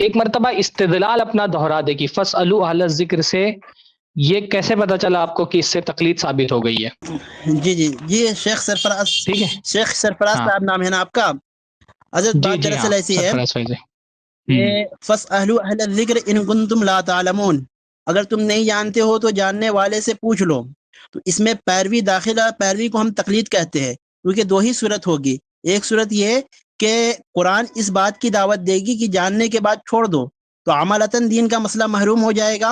ایک مرتبہ استدلال اپنا دہرا دے کہ فَاسْأَلُوا أَهْلَ الذِّكْرِ سے یہ کیسے پتا چلا آپ کو کہ اس سے تقلید ثابت ہو گئی ہے؟ جی جی جی شیخ سرفراز، ٹھیک ہے، شیخ سرفراز ہاں صاحب نام ہے نا آپ کا؟ حضرت جی بات جی ہاں دراصل ایسی ہے سرفراز فیض کہ فَاسْأَلُوا أَهْلَ الذِّكْرِ إِن كُنتُمْ لَا تَعْلَمُونَ، اگر تم نہیں جانتے ہو تو جاننے والے سے پوچھ لو. تو اس میں پیروی داخلہ، پیروی کو ہم تقلید کہتے ہیں، کیونکہ دو ہی صورت ہوگی. ایک صورت یہ کہ قرآن اس بات کی دعوت دے گی کہ جاننے کے بعد چھوڑ دو، تو عملتاً دین کا مسئلہ محروم ہو جائے گا.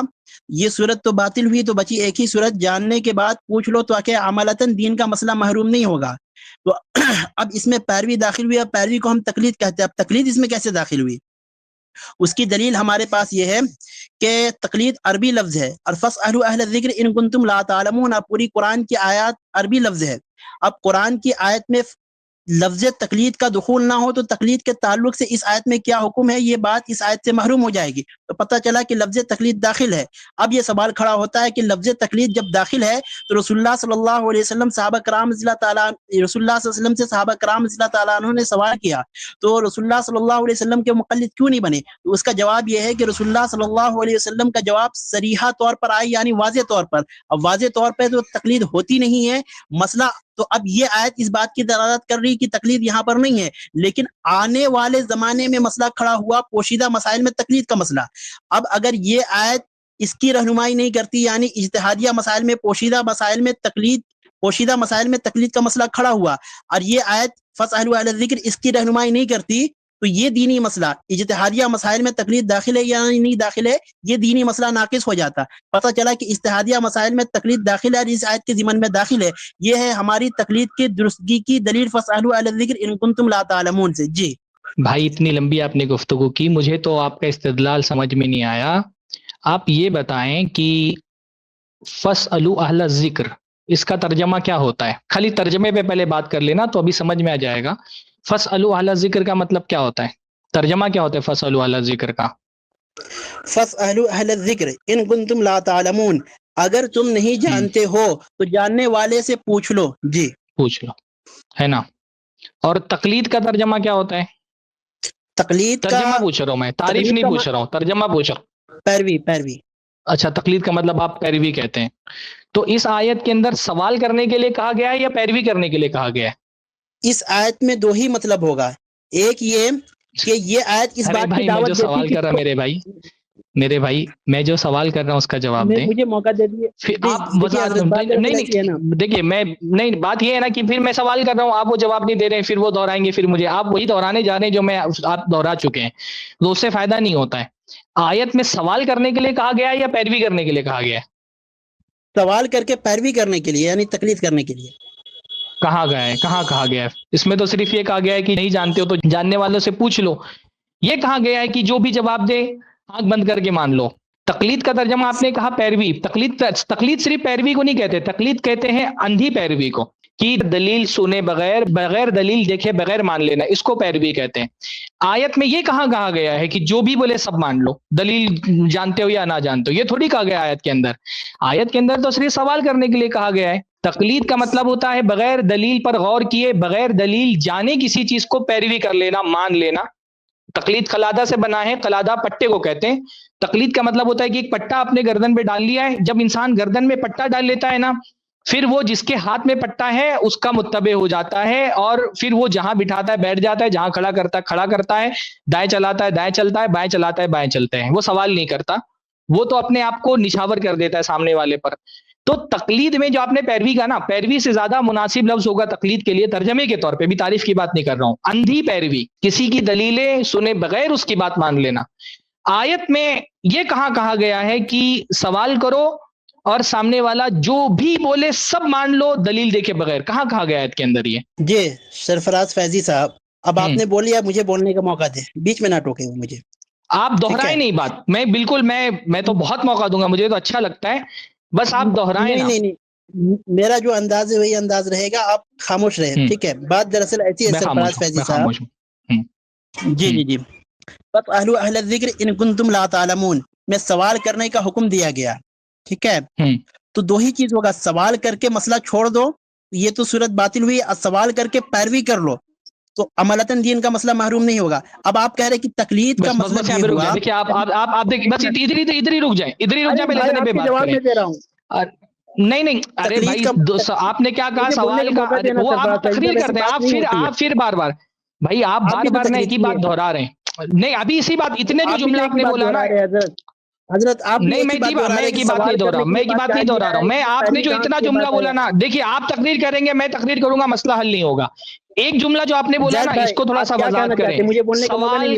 یہ صورت تو باطل ہوئی، تو بچی ایک ہی صورت، جاننے کے بعد پوچھ لو، تو کہ عملتاً دین کا مسئلہ محروم نہیں ہوگا. تو اب اس میں پیروی داخل ہوئی، اب پیروی کو ہم تقلید کہتے ہیں. اب تقلید اس میں کیسے داخل ہوئی؟ اس کی دلیل ہمارے پاس یہ ہے کہ تقلید عربی لفظ ہے، اور فَاسْأَلُوا أَهْلَ الذِّكْرِ إِن كُنتُمْ لَا تَعْلَمُونَ، اب پوری قرآن کی آیات عربی لفظ ہے. اب قرآن کی آیت میں لفظ تقلید کا دخول نہ ہو تو تقلید کے تعلق سے اس آیت میں کیا حکم ہے، یہ بات اس آیت سے محروم ہو جائے گی. تو پتہ چلا کہ لفظ تقلید داخل ہے. اب یہ سوال کھڑا ہوتا ہے کہ لفظ تقلید جب داخل ہے تو رسول اللہ صلی اللہ علیہ وسلم صحابہ کرام رضی اللہ تعالیٰ، رسول اللہ صلی اللہ علیہ وسلم سے صحابہ کرام رضی اللہ تعالیٰ عنہ نے سوال کیا تو رسول اللہ صلی اللہ علیہ وسلم کے مقلد کیوں نہیں بنے؟ تو اس کا جواب یہ ہے کہ رسول اللہ صلی اللہ علیہ وسلم کا جواب صریحہ طور پر آئے، یعنی واضح طور پر. اب واضح طور پہ تو تقلید ہوتی نہیں ہے مسئلہ. تو اب یہ آیت اس بات کی دلالت کر رہی کہ تقلید یہاں پر نہیں ہے، لیکن آنے والے زمانے میں مسئلہ کھڑا ہوا پوشیدہ مسائل میں تقلید کا مسئلہ. اب اگر یہ آیت اس کی رہنمائی نہیں کرتی، یعنی اجتہادیہ مسائل میں پوشیدہ مسائل میں تقلید، پوشیدہ مسائل میں تقلید کا مسئلہ کھڑا ہوا، اور یہ آیت فَاسْأَلُوا أَهْلَ الذِّكْرِ اس کی رہنمائی نہیں کرتی، تو یہ دینی مسئلہ اجتہادیہ مسائل میں تقلید داخل ہے یا نہیں داخل ہے، یہ دینی مسئلہ ناقص ہو جاتا. پتہ چلا کہ اجتہادیہ مسائل میں تقلید داخل ہے اور اس آیت کے ضمن میں داخل ہے. یہ ہے ہماری تقلید کی درستگی کی دلیل فَاسْأَلُوا أَهْلَ الذِّكْرِ إِن كُنتُمْ لَا تَعْلَمُونَ سے. جی بھائی اتنی لمبی آپ نے گفتگو کی، مجھے تو آپ کا استدلال سمجھ میں نہیں آیا. آپ یہ بتائیں کہ فَاسْأَلُوا أَهْلَ الذِّكْرِ اس کا ترجمہ کیا ہوتا ہے؟ خالی ترجمے پہ پہلے بات کر لینا تو ابھی سمجھ میں آ جائے گا. فَاسْأَلُوا أَهْلَ الذِّكْرِ کا مطلب کیا ہوتا ہے؟ ترجمہ کیا ہوتا ہے فَاسْأَلُوا أَهْلَ الذِّكْرِ کا؟ فَاسْأَلُوا أَهْلَ الذِّكْرِ إِن كُنتُمْ لَا تَعْلَمُونَ، اگر تم نہیں جانتے ہو تو جاننے والے سے پوچھ لو. جی پوچھ لو، ہے نا. اور تقلید کا ترجمہ کیا ہوتا ہے؟ تقلید کا، ترجمہ پوچھ رہا ہوں میں، تعریف تقلید نہیں کا پوچھ رہا ہوں، ترجمہ پوچھ رہا ہوں. پیروی، پیروی. اچھا، تقلید کا مطلب آپ پیروی کہتے ہیں. تو اس آیت کے اندر سوال کرنے کے لیے کہا گیا ہے یا پیروی کرنے کے لیے کہا گیا ہے؟ اس آیت میں دو ہی مطلب ہوگا. ایک یہ کہ یہ آیت اس ارے بات کی بھائی میں جو دعوت دیتی سوال کہ کر رہا میرے بھائی میں جو سوال کر رہا ہوں اس کا جواب دیں. مجھے موقع دے دیجیے. پھر آپ دیکھیے حضرت بات دراصل ایسی ہے نا، دیکھیے میں نہیں، بات یہ ہے نا کہ پھر میں سوال کر رہا ہوں، آپ وہ جواب نہیں دے رہے ہیں، پھر وہ دہرائیں گے، پھر مجھے آپ وہی دہرانے جا رہے ہیں جو میں آپ دہرا چکے ہیں، تو اس سے فائدہ نہیں ہوتا ہے. آیت میں سوال کرنے کے لیے کہا گیا ہے یا پیروی کرنے کے لیے کہا گیا ہے؟ سوال کر کے پیروی کرنے کے لیے، یعنی تقلید کرنے کے لیے. کہا گیا ہے، کہاں کہا گیا ہے؟ اس میں تو صرف یہ کہا گیا ہے کہ نہیں جانتے ہو تو جاننے والوں سے پوچھ لو. یہ کہا گیا ہے کہ جو بھی جواب دے آنکھ بند کر کے مان لو. تقلید کا ترجمہ آپ نے کہا پیروی. تقلید صرف پیروی کو نہیں کہتے، تقلید کہتے ہیں اندھی پیروی کو، کہ دلیل سنے بغیر، بغیر دلیل دیکھے بغیر مان لینا، اس کو پیروی کہتے ہیں. آیت میں یہ کہا گیا ہے کہ جو بھی بولے سب مان لو، دلیل جانتے ہو یا نہ جانتے ہو، یہ تھوڑی کہا گیا آیت کے اندر. آیت کے اندر تو صرف سوال کرنے کے لیے کہا گیا ہے. تقلید کا مطلب ہوتا ہے بغیر دلیل پر غور کیے، بغیر دلیل جانے کسی چیز کو پیروی کر لینا، مان لینا. تقلید قلادہ سے بنا ہے، قلادہ پٹے کو کہتے ہیں. تقلید کا مطلب ہوتا ہے کہ ایک پٹا اپنے گردن پہ ڈال لیا ہے. جب انسان گردن میں پٹا ڈال لیتا ہے نا، پھر وہ جس کے ہاتھ میں پٹا ہے اس کا متبع ہو جاتا ہے، اور پھر وہ جہاں بٹھاتا ہے بیٹھ جاتا ہے، جہاں کھڑا کرتا ہے کھڑا کرتا ہے، دائیں چلاتا ہے دائیں چلتا ہے، بائیں چلاتا ہے بائیں چلتے ہیں. وہ سوال نہیں کرتا، وہ تو اپنے آپ کو نشاور کر دیتا ہے سامنے والے پر. تو تقلید میں جو آپ نے پیروی کا نا، پیروی سے زیادہ مناسب لفظ ہوگا تقلید کے لیے ترجمے کے طور پہ، بھی تعریف کی بات نہیں کر رہا ہوں، اندھی پیروی، کسی کی دلیلیں سنے بغیر اس کی بات مان لینا. آیت میں یہ کہا گیا ہے کہ سوال کرو اور سامنے والا جو بھی بولے سب مان لو دلیل دیکھے بغیر. کہا گیا آیت کے اندر یہ؟ جی سرفراز فیضی صاحب، اب آپ نے بولی، اب مجھے بولنے کا موقع دے، بیچ میں نہ ٹوکے وہ مجھے. آپ دہرائیں نہیں بات، میں بالکل میں تو بہت موقع دوں گا، مجھے تو اچھا لگتا ہے، بس آپ دہرائیں نا. نہیں، میرا جو انداز ہے وہی انداز رہے گا، آپ خاموش رہے. ٹھیک ہے، بات دراصل ایسی ہے سرفراز فیضی صاحب. جی فَاسْأَلُوا أَهْلَ الذِّكْرِ إِن كُنتُمْ لَا تَعْلَمُونَ میں سوال کرنے کا حکم دیا گیا. ٹھیک ہے، تو دو ہی چیز ہوگا، سوال کر کے مسئلہ چھوڑ دو، یہ تو صورت باطل ہوئی. سوال کر کے پیروی کر لو، تو عملتاً دین کا مسئلہ محروم نہیں ہوگا. اب آپ کہہ رہے کہ تقلید کا بس مسئلہ یہاں پہ رک جائیں. دیکھیے آپ دیکھیے بس ادھر ہی رک جائیں پہلے اتنے پہ بات کریں. جواب میں دے رہا ہوں. نہیں ارے بھائی آپ نے کیا کہا سوال کا وہ آپ تقریر کرتے ہیں آپ پھر بار بھائی آپ بار ایک ہی بات دہرا رہے ہیں. نہیں ابھی اسی بات اتنے جو جملے آپ نے بولا نا حضرت آپ نہیں میں ایک ہی بات نہیں دہرا رہا ہوں میں آپ نے جو اتنا جملہ بولا نا دیکھیے آپ تقریر کریں گے میں تقریر کروں گا مسئلہ حل نہیں ہوگا. ایک جملہ جو آپ نے بولا نا اس کو تھوڑا سا وضاحت کریں. سوال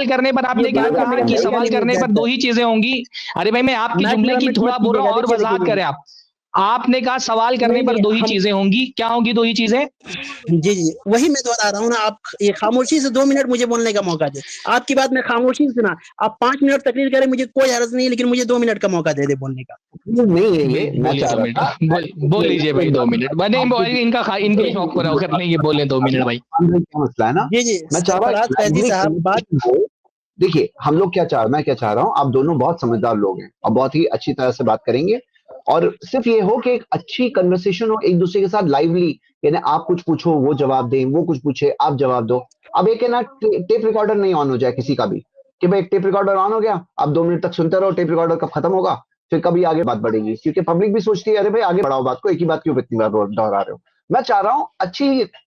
کرنے پر آپ نے کیا کہا کہ سوال کرنے پر دو ہی چیزیں ہوں گی. ارے بھائی میں آپ کی جملے کی تھوڑا بول رہا ہوں اور وضاحت کریں. آپ نے کہا سوال کرنے پر دو ہی چیزیں ہوں گی. کیا ہوں گی دو ہی چیزیں؟ جی وہی میں دہرا رہا ہوں نا. آپ یہ خاموشی سے 2 منٹ مجھے بولنے کا موقع دے. آپ کی بات میں خاموشی سے سنا. آپ 5 منٹ تقریر کریں مجھے کوئی عرض نہیں لیکن مجھے 2 منٹ کا موقع دے بولنے کا. نہیں ہے یہ میں چاہ رہا تھا بول لیجیے بھائی 2 منٹ. ان کے شوق پورا کرنے یہ بولیں 2 منٹ بھائی. مسئلہ ہے نا. جی میں چاہ رہا ہوں دیکھیے ہم لوگ میں کیا چاہ رہا ہوں. آپ دونوں بہت سمجھدار لوگ ہیں اور بہت ہی اچھی طرح سے بات کریں گے اور صرف یہ ہو کہ ایک اچھی کنورسیشن ہو ایک دوسرے کے ساتھ لائیولی. یعنی آپ کچھ پوچھو وہ جواب دیں وہ کچھ پوچھے آپ جواب دو. اب ایک ہے نا ٹیپ ریکارڈر نہیں آن ہو جائے کسی کا بھی کہ بھائی ٹیپ ریکارڈر آن ہو گیا آپ 2 منٹ تک سنتے رہو. ٹیپ ریکارڈر کب ختم ہوگا پھر کبھی آگے بات بڑھے گی کیونکہ پبلک بھی سوچتی ہے ارے بھائی آگے بڑھاؤ بات کو ایک ہی بات کیوں اتنی بار دہرا رہے ہو. میں چاہ رہا ہوں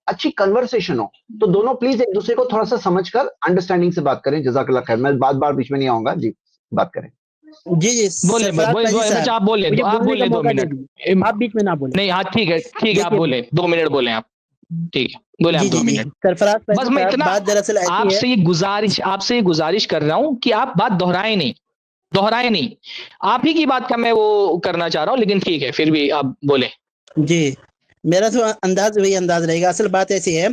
اچھی کنورسیشن ہو تو دونوں پلیز ایک دوسرے کو تھوڑا سا سمجھ کر انڈرسٹینڈنگ سے بات کریں. جزاک اللہ خیر. میں بار بیچ میں نہیں آؤں گا. جی بات کریں. جی آپ بولے 2 منٹ. آپ بیچ میں نہ بولیں. نہیں ہاں ٹھیک ہے آپ بولیں 2 منٹ بولیں آپ. ٹھیک ہے بولیں آپ 2 منٹ. بس میں اتنا آپ سے یہ گزارش کر رہا ہوں کہ آپ بات دہرائیں نہیں. آپ ہی کی بات کا میں وہ کرنا چاہ رہا ہوں لیکن ٹھیک ہے پھر بھی آپ بولیں. جی میرا تو انداز وہی انداز رہے گا. اصل بات ایسی ہے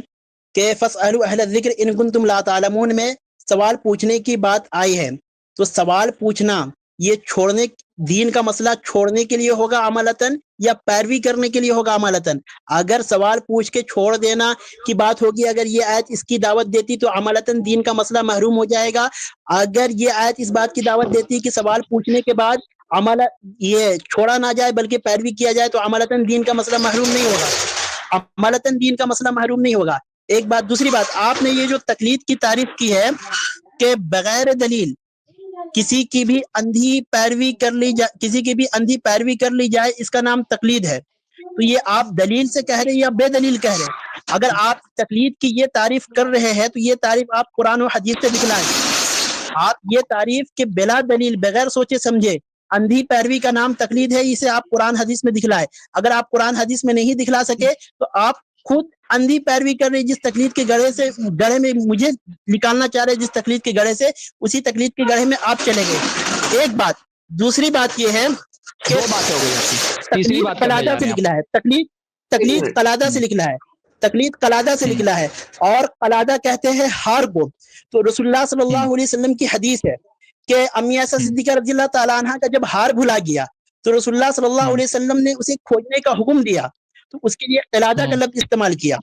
کہ فاسألوا اہل الذکر ان کنتم لا تعلمون میں سوال پوچھنے کی بات آئی ہے. تو سوال پوچھنا یہ چھوڑنے دین کا مسئلہ چھوڑنے کے لیے ہوگا عملتاً یا پیروی کرنے کے لیے ہوگا عملتاً. اگر سوال پوچھ کے چھوڑ دینا کی بات ہوگی اگر یہ آیت اس کی دعوت دیتی تو عملتاً دین کا مسئلہ محروم ہو جائے گا. اگر یہ آیت اس بات کی دعوت دیتی کہ سوال پوچھنے کے بعد عمل یہ چھوڑا نہ جائے بلکہ پیروی کیا جائے تو عملتاً دین کا مسئلہ محروم نہیں ہوگا. عملتاً دین کا مسئلہ محروم نہیں ہوگا. ایک بات. دوسری بات آپ نے یہ جو تقلید کی تعریف کی ہے کہ بغیر دلیل کسی کی بھی اندھی پیروی کر لی جائے اس کا نام تقلید ہے. تو یہ آپ دلیل سے کہہ رہے ہیں یا بے دلیل کہہ رہے ہیں؟ اگر آپ تقلید کی یہ تعریف کر رہے ہیں تو یہ تعریف آپ قرآن و حدیث سے دکھلائیں. آپ یہ تعریف کے بلا دلیل بغیر سوچے سمجھے اندھی پیروی کا نام تقلید ہے اسے آپ قرآن حدیث میں دکھلائے. اگر آپ قرآن حدیث میں نہیں دکھلا سکے تو آپ خود اندھی پیروی کر رہے جس تقلید کے گڑھے میں مجھے نکالنا چاہ رہے جس تقلید کے گڑھے سے اسی تقلید کے گڑھے میں آپ چلے گئے. ایک بات. دوسری بات یہ ہے کہ تقلید قلادہ سے نکلا ہے. تقلید قلادہ سے نکلا ہے. تقلید قلادہ سے نکلا ہے اور قلادہ کہتے ہیں ہار کو. تو رسول اللہ صلی اللہ علیہ وسلم کی حدیث ہے کہ امی عائشہ صدیقہ رضی اللہ تعالیٰ عنہ کا جب ہار بھلا گیا تو رسول اللہ صلی اللہ علیہ وسلم نے اسے کھوجنے کا حکم دیا تو اس کے لیے قلادہ کا لفظ استعمال کیا.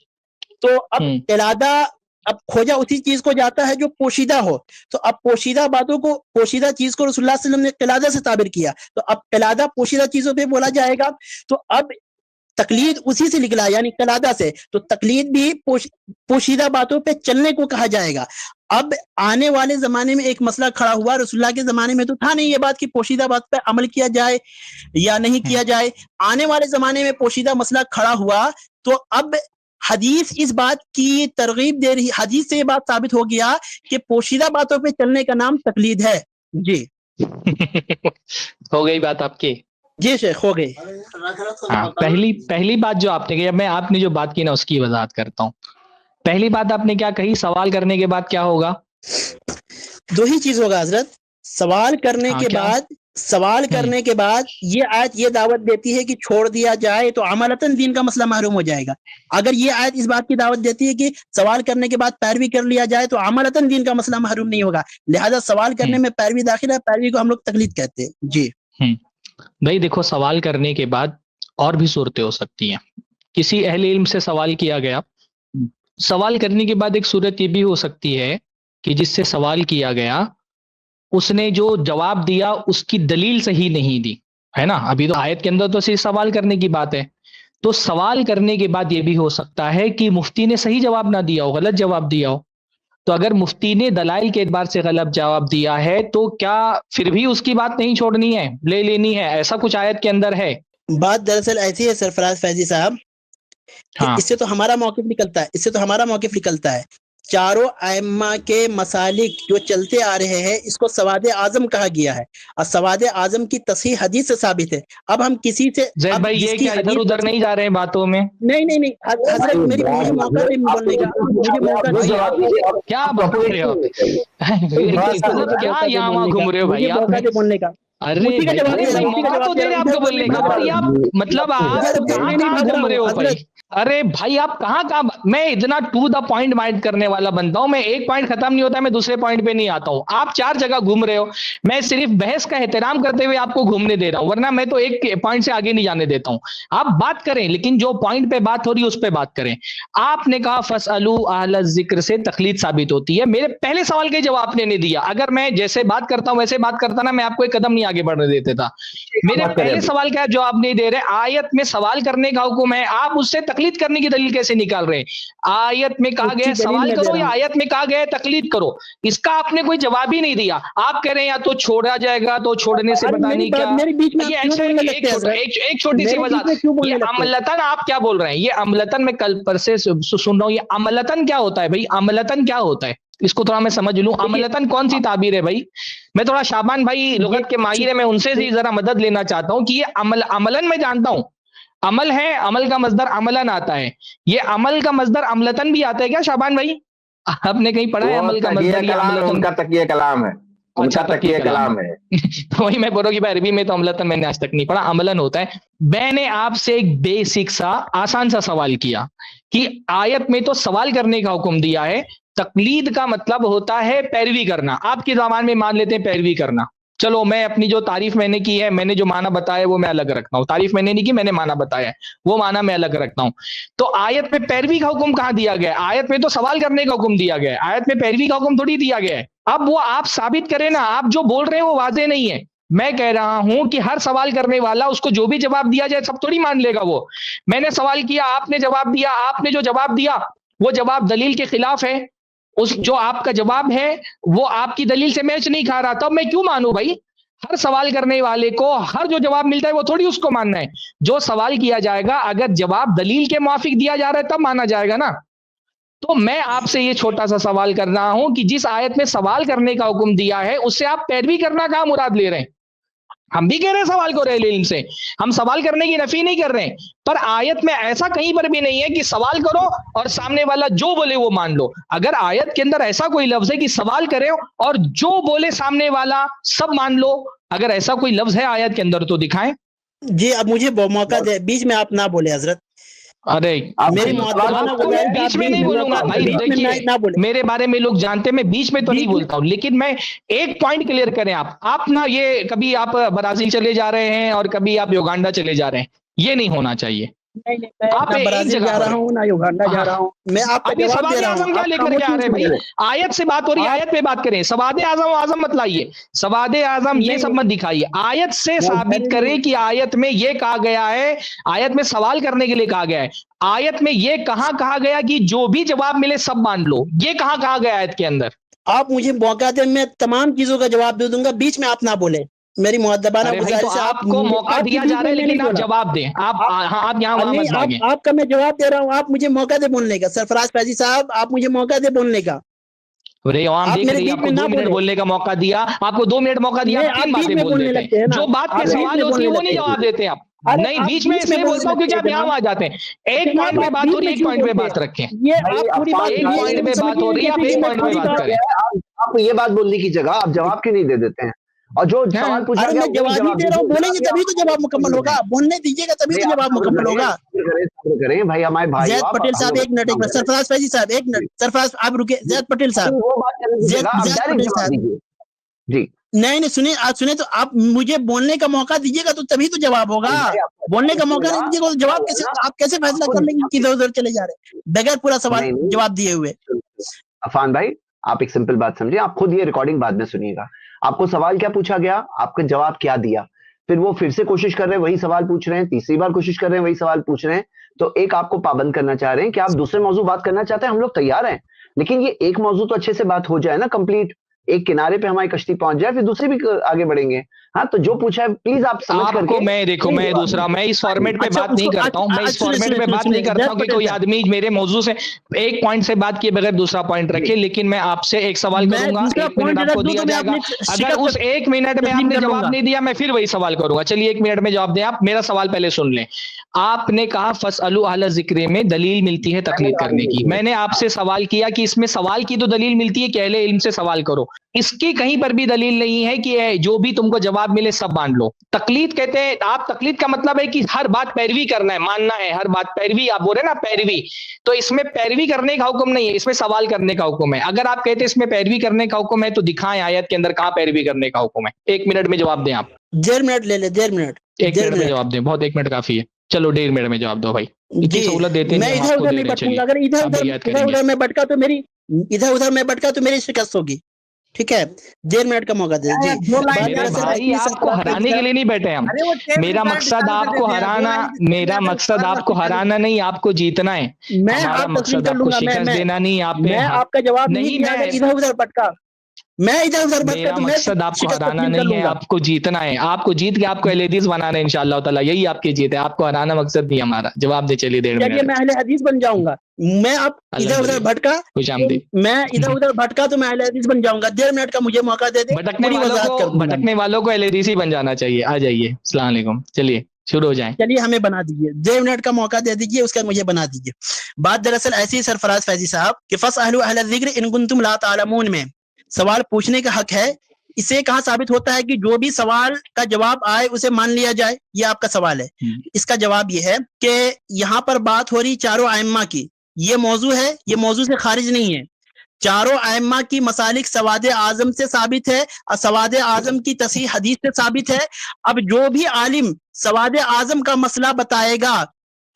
تو اب قلادہ اب کھوجا اسی چیز کو جاتا ہے جو پوشیدہ ہو. تو اب پوشیدہ باتوں کو پوشیدہ چیز کو رسول اللہ صلی اللہ علیہ وسلم نے قلادہ سے تعبیر کیا تو اب قلادہ پوشیدہ چیزوں پہ بولا جائے گا. تو اب تقلید اسی سے نکلا یعنی قلادہ سے. تو تقلید بھی پوشیدہ باتوں پہ چلنے کو کہا جائے گا. اب آنے والے زمانے میں ایک مسئلہ کھڑا ہوا. رسول اللہ کے زمانے میں تو تھا نہیں یہ بات کہ پوشیدہ بات پہ عمل کیا جائے یا نہیں کیا جائے. آنے والے زمانے میں پوشیدہ مسئلہ کھڑا ہوا تو اب حدیث اس بات کی ترغیب دے رہی. حدیث سے یہ بات ثابت ہو گیا کہ پوشیدہ باتوں پہ چلنے کا نام تقلید ہے. جی ہو گئی بات آپ کی. جی شیخ ہو گئی. پہلی بات جو آپ نے کہی میں آپ نے جو بات کی نا اس کی وضاحت کرتا ہوں. پہلی بات آپ نے کیا کہی سوال کرنے کے بعد کیا ہوگا؟ 2 ہی چیز ہوگا حضرت. سوال کرنے کے بعد یہ آیت یہ دعوت دیتی ہے کہ چھوڑ دیا جائے تو عملتاً دین کا مسئلہ محروم ہو جائے گا. اگر یہ آیت اس بات کی دعوت دیتی ہے کہ سوال کرنے کے بعد پیروی کر لیا جائے تو عملتاً دین کا مسئلہ محروم نہیں ہوگا. لہذا سوال کرنے میں پیروی داخل ہے. پیروی کو ہم لوگ تقلید کہتے ہیں. جی بھائی دیکھو سوال کرنے کے بعد اور بھی صورتیں ہو سکتی ہیں. کسی اہل علم سے سوال کیا گیا. سوال کرنے کے بعد ایک صورت یہ بھی ہو سکتی ہے کہ جس سے سوال کیا گیا اس نے جو جواب دیا اس کی دلیل صحیح نہیں دی ہے نا. ابھی تو آیت کے اندر تو صرف سوال کرنے کی بات ہے تو سوال کرنے کے بعد یہ بھی ہو سکتا ہے کہ مفتی نے صحیح جواب نہ دیا ہو، غلط جواب دیا ہو. تو اگر مفتی نے دلائل کے اعتبار سے غلط جواب دیا ہے تو کیا پھر بھی اس کی بات نہیں چھوڑنی ہے، لے لینی ہے؟ ایسا کچھ آیت کے اندر ہے؟ بات دراصل ایسی ہے سرفراز فیضی صاحب کہ ہاں اس سے تو ہمارا موقف نکلتا ہے. چاروں ائمہ کے مسالک جو چلتے آ رہے ہیں اس کو سواد اعظم کہا گیا ہے، اور سواد اعظم کی تصحیح حدیث سے ثابت ہے. اب ہم کسی سے زید اب بھائی جس یہ کی کیا ادھر حدیث ادھر نہیں جا رہے ہیں باتوں میں؟ نہیں حضرت مجھے موقع دے بولنے کا، مجھے موقع بھائی دے. آپ کیا بات کر رہے ہو؟ مطلب کیا یہاں وہاں گھوم رہے ہو بھائی مجھے آپ؟ موقع دے بولنے کا. ارے مفتی کا بھائی جواب ارے دے رہا بھائی ہوں، مفتی کا موقع تو جواب دے دے رہے رہا آپ ہوں، کو بولنے کا، پر یہ آپ مطلب آپ کہاں کہاں گھوم رہے ہو بھائی؟ ارے بھائی آپ کہاں میں اتنا ٹو دا پوائنٹ مائنڈ کرنے والا بنتا ہوں، میں ایک پوائنٹ ختم نہیں ہوتا میں دوسرے پوائنٹ پہ نہیں آتا ہوں. آپ 4 جگہ گھوم رہے ہو. میں صرف بحث کا احترام کرتے ہوئے آپ کو گھومنے دے رہا ہوں، ورنہ میں تو ایک پوائنٹ سے آگے نہیں جانے دیتا ہوں. آپ بات کریں لیکن جو پوائنٹ پہ بات ہو رہی ہے اس پہ بات کریں. آپ نے کہا فَاسْأَلُوا اہل الذکر سے تقلید ثابت ہوتی ہے. میرے پہلے سوال کے جواب آپ نے نہیں دیا. اگر میں جیسے بات کرتا ہوں ویسے بات کرتا نا، میں آپ کو ایک قدم نہیں آگے بڑھنے دیتے تھا. میرے پہلے سوال کا جواب نہیں دے رہے. آیت میں سوال کرنے کا حکم ہے، آپ اس سے تقلید کرنے کی دلیل کیسے نکال رہے ہیں؟ آیت میں کہا گیا سوال کرو یا آیت میں کہا گیا تقلید کرو؟ اس کا آپ نے کوئی جواب ہی نہیں دیا. آپ کہہ رہے ہیں یا تو چھوڑا جائے گا تو چھوڑنے سے پتہ نہیں کیا. یہ ایسا ہے کہ ایک چھوٹی سی وضاحت، یہ عملتاً آپ کیا بول رہے ہیں؟ یہ عملتاً میں کل پر سے سن رہا ہوں، یہ عملتاً کیا ہوتا ہے بھائی؟ عملتاً کیا ہوتا ہے اس کو تھوڑا میں سمجھ لوں. عملتاً کون سی تعبیر ہے بھائی؟ میں تھوڑا شعبان بھائی لغت کے ماہر ہے، میں ان سے ذرا مدد لینا چاہتا ہوں کہ یہ عملاً میں جانتا ہوں عمل ہے، عمل کا مصدر عملاً آتا ہے. یہ عمل کا مصدر عملتاً بھی آتا ہے کیا شعبان بھائی؟ آپ نے کہیں پڑھا ہے عمل کا مصدر یہ عملتاً؟ ان کا تقیہ کلام ہے، ان کا تقیہ کلام ہے. وہی میں بول رہا ہوں کہ عربی میں تو عملتاً میں نے آج تک نہیں پڑھا، عملاً ہوتا ہے. میں نے آپ سے ایک بیسک سا آسان سا سوال کیا کہ آیت میں تو سوال کرنے کا حکم دیا ہے، تقلید کا مطلب ہوتا ہے پیروی کرنا. آپ کی زبان میں مان لیتے ہیں پیروی کرنا. چلو میں اپنی جو تعریف میں نے کی ہے، میں نے جو معنی بتایا وہ میں الگ رکھتا ہوں. تعریف میں نے نہیں کی، میں نے معنی بتایا ہے، وہ معنی میں الگ رکھتا ہوں. تو آیت میں پیروی کا حکم کہاں دیا گیا ہے؟ آیت میں تو سوال کرنے کا حکم دیا گیا ہے، آیت میں پیروی کا حکم تھوڑی دیا گیا ہے. اب وہ آپ ثابت کریں نا، آپ جو بول رہے ہیں وہ واضح نہیں ہے. میں کہہ رہا ہوں کہ ہر سوال کرنے والا اس کو جو بھی جواب دیا جائے سب تھوڑی مان لے گا. وہ میں نے سوال کیا، آپ نے جواب دیا، آپ نے جو جواب دیا وہ جواب دلیل کے خلاف ہے، اس جو آپ کا جواب ہے وہ آپ کی دلیل سے میچ نہیں کھا رہا، تب میں کیوں مانوں بھائی؟ ہر سوال کرنے والے کو ہر جو جواب ملتا ہے وہ تھوڑی اس کو ماننا ہے. جو سوال کیا جائے گا اگر جواب دلیل کے موافق دیا جا رہا ہے تب مانا جائے گا نا. تو میں آپ سے یہ چھوٹا سا سوال کر رہا ہوں کہ جس آیت میں سوال کرنے کا حکم دیا ہے اس سے آپ پیروی کرنا کہاں مراد لے رہے ہیں؟ ہم بھی کہہ رہے ہیں سوال کو رہے علم سے، ہم سوال کرنے کی نفی نہیں کر رہے ہیں، پر آیت میں ایسا کہیں پر بھی نہیں ہے کہ سوال کرو اور سامنے والا جو بولے وہ مان لو. اگر آیت کے اندر ایسا کوئی لفظ ہے کہ سوال کرے اور جو بولے سامنے والا سب مان لو، اگر ایسا کوئی لفظ ہے آیت کے اندر تو دکھائیں. جی اب مجھے موقع دے، بیچ میں آپ نہ بولے حضرت. ارے میری میں بیچ میں نہیں بولوں گا بھائی. دیکھیے نہ بولے. میرے بارے میں لوگ جانتے ہیں میں بیچ میں تو نہیں بولتا ہوں، لیکن میں ایک پوائنٹ کلیئر کریں. آپ نا یہ کبھی آپ برازیل چلے جا رہے ہیں اور کبھی آپ یوگانڈا چلے جا رہے ہیں، یہ نہیں ہونا چاہیے. آپ نہ برازیل جا رہا ہوں نہ یوگانڈا جا رہا ہوں، میں آپ کو جواب دے رہا ہوں. کیا لے کر کے آ رہے ہیں بھائی؟ آیت سے بات ہو رہی ہے، آیت پہ بات کریں. سواد اعظم مت لائیے، سواد اعظم یہ سب مت دکھائیے. آیت سے ثابت کریں کہ آیت میں یہ کہا گیا ہے، آیت میں سوال کرنے کے لیے کہا گیا ہے. آیت میں یہ کہا گیا کہ جو بھی جواب ملے سب مان لو، یہ کہا گیا آیت کے اندر؟ آپ مجھے موقع دیں، میں تمام چیزوں کا جواب دے دوں گا، بیچ میں آپ نہ بولے. میری مؤدبانہ گزارش ہے، آپ کو موقع دیا جا رہا ہے لیکن آپ جواب دیں. آپ یہاں وہاں مت بھاگیں. آپ کا میں جواب دے رہا ہوں، آپ مجھے موقع دے بولنے کا. سرفراز فیضی صاحب آپ مجھے موقع دے بولنے کا. عوام دیکھ رہی ہے، آپ کو 2 منٹ بولنے کا موقع دیا، آپ کو 2 منٹ موقع دیا، آپ 3 باتیں بول دیتے ہیں. جو بات کے سوال ہوتی ہے وہ نہیں جواب دیتے آپ. نہیں بیچ میں اس لیے بولتا ہوں کیونکہ آپ یہاں آ جاتے ہیں. ایک پوائنٹ پہ بات ہو رہی ہے، ایک پوائنٹ پہ بات رکھیں. ایک پوائنٹ پہ بات ہو رہی ہے، آپ ایک پوائنٹ پہ بات کریں. آپ یہ بات بولنے کی جگہ آپ جواب کیوں نہیں دے دیتے ہیں؟ اور جو سوال پوچھا گیا میں جواب نہیں دے رہا ہوں، بولیں گے تبھی تو جواب مکمل ہوگا. بولنے دیجیے گا تبھی تو جواب مکمل ہوگا. کریں بھائی ہمارے بھائی. زید پٹیل صاحب ایک منٹ، سرفراز فیضی صاحب ایک منٹ. سرفراز آپ رکے. زید پٹیل صاحب، زید پٹیل صاحب جی نہیں سنیں، آپ سنیں تو آپ مجھے بولنے کا موقع دیجیے گا تو تبھی تو جواب ہوگا. بولنے کا موقع نہیں دیجیے گا تو جواب کیسے؟ آپ کیسے فیصلہ کر لیں گے کہ ادھر ادھر چلے جا رہے ہیں بغیر پورا سوال جواب دیے ہوئے؟ عفان بھائی آپ ایک سمپل بات سمجھیں، آپ خود یہ ریکارڈنگ بعد میں سنیے گا. آپ کو سوال کیا پوچھا گیا، آپ کا جواب کیا دیا، پھر وہ پھر سے کوشش کر رہے ہیں وہی سوال پوچھ رہے ہیں, تیسری بار کوشش کر رہے ہیں وہی سوال پوچھ رہے ہیں. تو ایک آپ کو پابند کرنا چاہ رہے ہیں کہ آپ دوسرے موضوع بات کرنا چاہتے ہیں, ہم لوگ تیار ہیں, لیکن یہ ایک موضوع تو اچھے سے بات ہو جائے نا کمپلیٹ, ایک کنارے پہ ہماری کشتی پہنچ جائے, پھر دوسرے بھی آگے بڑھیں گے. ہاں تو جو پوچھا ہے پلیز آپ سمجھ کر کے. میں دیکھو میں دوسرا میں اس فارمیٹ پہ بات نہیں کرتا ہوں, میں اس فارمیٹ پہ بات نہیں کرتا ہوں کہ کوئی آدمی میرے موضوع سے ایک پوائنٹ سے بات کیے بغیر دوسرا پوائنٹ رکھے, لیکن میں آپ سے ایک سوال کروں گا, 1 منٹ آپ کو دیا جائے گا, اگر اس 1 منٹ میں آپ نے جواب نہیں دیا میں پھر وہی سوال کروں گا. چلیے 1 منٹ میں جواب دیں آپ, میرا سوال پہلے سن لیں. آپ نے کہا فَاسْأَلُوا أَهْلَ الذِّكْرِ میں دلیل ملتی ہے تقلید کرنے کی. میں نے آپ سے سوال کیا کہ اس میں سوال کی تو دلیل ملتی ہے کہ اہل علم سے سوال کرو, اس کی کہیں پر بھی دلیل نہیں ہے کہ جو بھی تم کو جواب ملے سب مان لو. تقلید کہتے ہیں آپ, تقلید کا مطلب ہے کہ ہر بات پیروی کرنا ہے, ماننا ہے, ہر بات پیروی, آپ بول رہے ہیں نا پیروی, تو اس میں پیروی کرنے کا حکم نہیں ہے, اس میں سوال کرنے کا حکم ہے. اگر آپ کہتے ہیں اس میں پیروی کرنے کا حکم ہے تو دکھائیں آیت کے اندر کہاں پیروی کرنے کا حکم ہے. 1 منٹ میں جواب دیں آپ, 1.5 منٹ لے لے, 1.5 منٹ, 1 منٹ میں جواب دیں, بہت 1 منٹ کافی ہے. چلو 1.5 منٹ میں جواب دو بھائی, اتنی سہولت دیتے میں ہیں ادھر ادھر نہیں بھٹکوں گا, اگر ادھر ادھر میں بھٹکا تو میری شکست ہوگی. ٹھیک ہے, 1.5 منٹ کا موقع دے. جی بھائی آپ کو ہرانے کے لیے نہیں بیٹھے ہم, میرا مقصد آپ کو ہرانا, میرا مقصد آپ کو ہرانا نہیں, آپ کو جیتنا ہے. میں ہمارا آپ تسلیم مقصد کر آپ لوں کو گا, شکست دینا نہیں, آپ میں آپ کا جواب نہیں دیا اگر ادھر ادھر بھٹکا, میں ادھر ادھر بھٹکا میرا تو میں مقصد آپ کو شکست ہرانا تسلیم کر نہیں لوں ہے, گا. آپ کو جیتنا ہے. آپ کو جیت کے آپ کو اہل حدیث بنانا ہے انشاءاللہ تعالی, یہی آپ کی جیت ہے. آپ کو ہرانا مقصد نہیں ہمارا. جواب دے چلیے 1.5 چلیے منٹ. میں اہل حدیث بن جاؤں گا. میں آپ ادھر ادھر بھٹکا, خوش آمدید. میں ادھر ادھر بھٹکا تو میں اہل حدیث بن جاؤں گا. 1.5 منٹ کا مجھے موقع دے دے, پوری وضاحت کر دوں گا. بھٹکنے والوں کو اہل حدیث ہی بن جانا چاہیے. آ جائیے, السلام علیکم, چلیے شروع ہو جائیں. چلیے ہمیں بنا دیجیے, 1.5 منٹ کا موقع دے دیجیے, اس کا مجھے بنا دیجیے. بات دراصل ایسی سرفراز فیضی صاحب کہ فَاسْأَلُوا أَهْلَ الذِّكْرِ إِن كُنتُمْ لَا تَعْلَمُونَ میں سوال پوچھنے کا حق ہے. اس سے کہاں ثابت ہوتا ہے کہ جو بھی سوال کا جواب آئے اسے مان لیا جائے؟ یہ آپ کا سوال ہے. اس کا جواب یہ ہے کہ یہاں پر بات ہو رہی چاروں ائمہ کی, یہ موضوع ہے, یہ موضوع سے خارج نہیں ہے. چاروں ائمہ کی مسالک سواد اعظم سے ثابت ہے اور سواد اعظم کی تصحیح حدیث سے ثابت ہے. اب جو بھی عالم سواد اعظم کا مسئلہ بتائے گا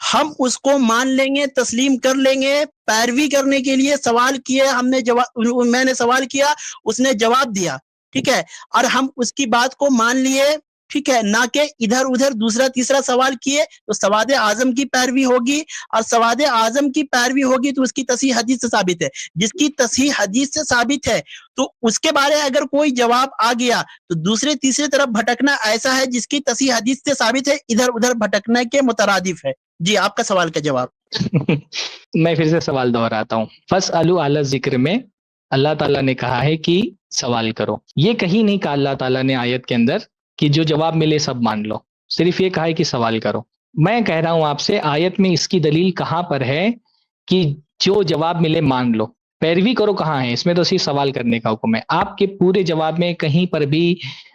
ہم اس کو مان لیں گے, تسلیم کر لیں گے. پیروی کرنے کے لیے سوال کیے ہم نے, میں نے سوال کیا, اس نے جواب دیا, ٹھیک ہے, اور ہم اس کی بات کو مان لیے, ٹھیک ہے, نہ کہ ادھر ادھر دوسرا تیسرا سوال کیے. تو سواد اعظم کی پیروی ہوگی, اور سواد اعظم کی پیروی ہوگی تو اس کی تصحیح حدیث سے ثابت ہے. جس کی تصحیح حدیث سے ثابت ہے تو اس کے بارے اگر کوئی جواب آ گیا تو دوسرے تیسرے طرف بھٹکنا ایسا ہے جس کی تصحیح حدیث سے ثابت ہے, ادھر ادھر بھٹکنے کے مترادف ہے. جی آپ کا سوال کا جواب. میں پھر سے سوال دہراتا ہوں. فَاسْأَلُوا أَهْلَ الذِّكْرِ میں اللہ تعالیٰ نے کہا ہے کہ سوال کرو. یہ کہیں نہیں کہا اللہ تعالیٰ نے آیت کے اندر کہ جو جواب ملے سب مان لو, صرف یہ کہا ہے کہ سوال کرو. میں کہہ رہا ہوں آپ سے آیت میں اس کی دلیل کہاں پر ہے کہ جو جواب ملے مان لو, پیروی کرو کہاں ہے؟ اس میں تو صرف سوال کرنے کا حکم ہے. آپ کے پورے جواب میں کہیں پر بھی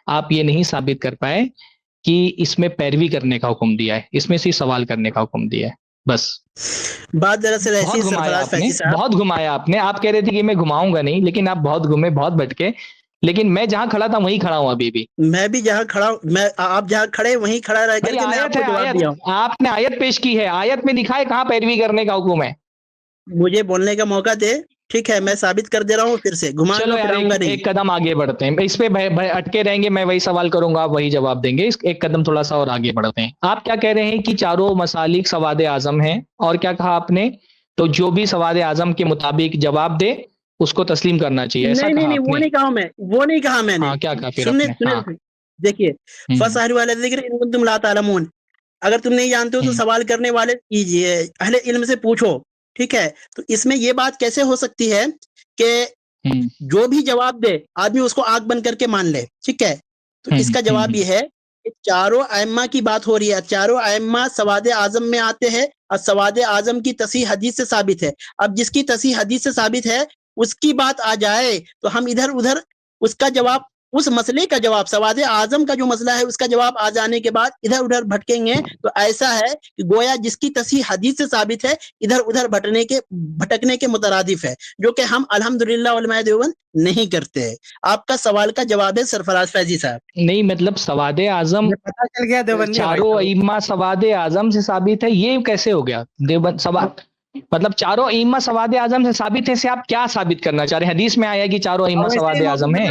آپ یہ نہیں ثابت کر پائے کہ اس میں پیروی کرنے کا حکم دیا ہے, اس میں صرف سوال کرنے کا حکم دیا ہے بس. بات دراصل ایسی سرفراز فیضی صاحب, بہت گھمایا آپ نے. آپ کہہ رہے تھے کہ میں گھماؤں گا نہیں, لیکن آپ بہت گھومے, بہت بھٹکے, لیکن میں جہاں کھڑا تھا وہیں کھڑا ہوں ابھی بھی. میں بھی جہاں کھڑا ہوں, میں آپ جہاں کھڑے وہیں کھڑا رہ کر کے میں آپ کو جواب دیا ہوں. آپ نے آیت پیش کی ہے, آیت میں لکھا ہے کہاں پیروی کرنے کا حکم ہے. مجھے بولنے کا موقع دے, ٹھیک ہے, میں ثابت کر دے رہا ہوں. پھر سے گھما چلو یار ایک قدم آگے بڑھتے ہیں. اس پہ اٹکے رہیں گے, میں وہی سوال کروں گا, آپ وہی جواب دیں گے. ایک قدم تھوڑا سا اور آگے بڑھتے ہیں. آپ کیا کہہ رہے ہیں کہ چاروں مسالک سواد اعظم ہیں, اور کیا کہا آپ نے؟ تو جو بھی سواد اعظم کے مطابق جواب دے اس کو تسلیم کرنا چاہیے. نہیں, وہ نہیں کہا میں, وہ نہیں کہا میں نے. کیا کہا پھر؟ سنیں, دیکھیے, فَاسْأَلُوا أَهْلَ الذِّكْرِ إِن كُنتُمْ لَا تَعْلَمُونَ, اگر تم نہیں جانتے ہو تو سوال کرنے والے کیجیے, اہل علم سے پوچھو, ٹھیک ہے. تو اس میں یہ بات کیسے ہو سکتی ہے کہ جو بھی جواب دے آدمی اس کو آنکھ بند کر کے مان لے, ٹھیک ہے. تو اس کا جواب یہ ہے کہ چاروں ائمہ کی بات ہو رہی ہے, چاروں ائمہ سواد اعظم میں آتے ہیں اور سواد اعظم کی تصحیح حدیث سے ثابت ہے. اب جس کی تصحیح حدیث سے ثابت ہے اس کی بات آ جائے تو ہم ادھر ادھر اس کا جواب, اس مسئلے کا جواب, سواد اعظم کا جو مسئلہ ہے اس کا جواب آ جانے کے بعد ادھر ادھر بھٹکیں گے تو ایسا ہے کہ گویا جس کی تصحیح حدیث سے ثابت ہے ادھر ادھر بھٹکنے کے مترادف ہے, جو کہ ہم الحمدللہ علماء دیوبند نہیں کرتے. آپ کا سوال کا جواب ہے سرفراز فیضی صاحب. نہیں مطلب سواد اعظم پتا چل گیا دیوبندی, چاروں ائمہ سواد اعظم سے ثابت ہے, یہ کیسے ہو گیا؟ دیوبند سواد مطلب چاروں ائمہ سواد اعظم سے ثابت ہے, سے آپ کیا ثابت کرنا چاہ رہے ہیں؟ حدیث میں آیا کہ چاروں ائمہ سواد اعظم ہیں.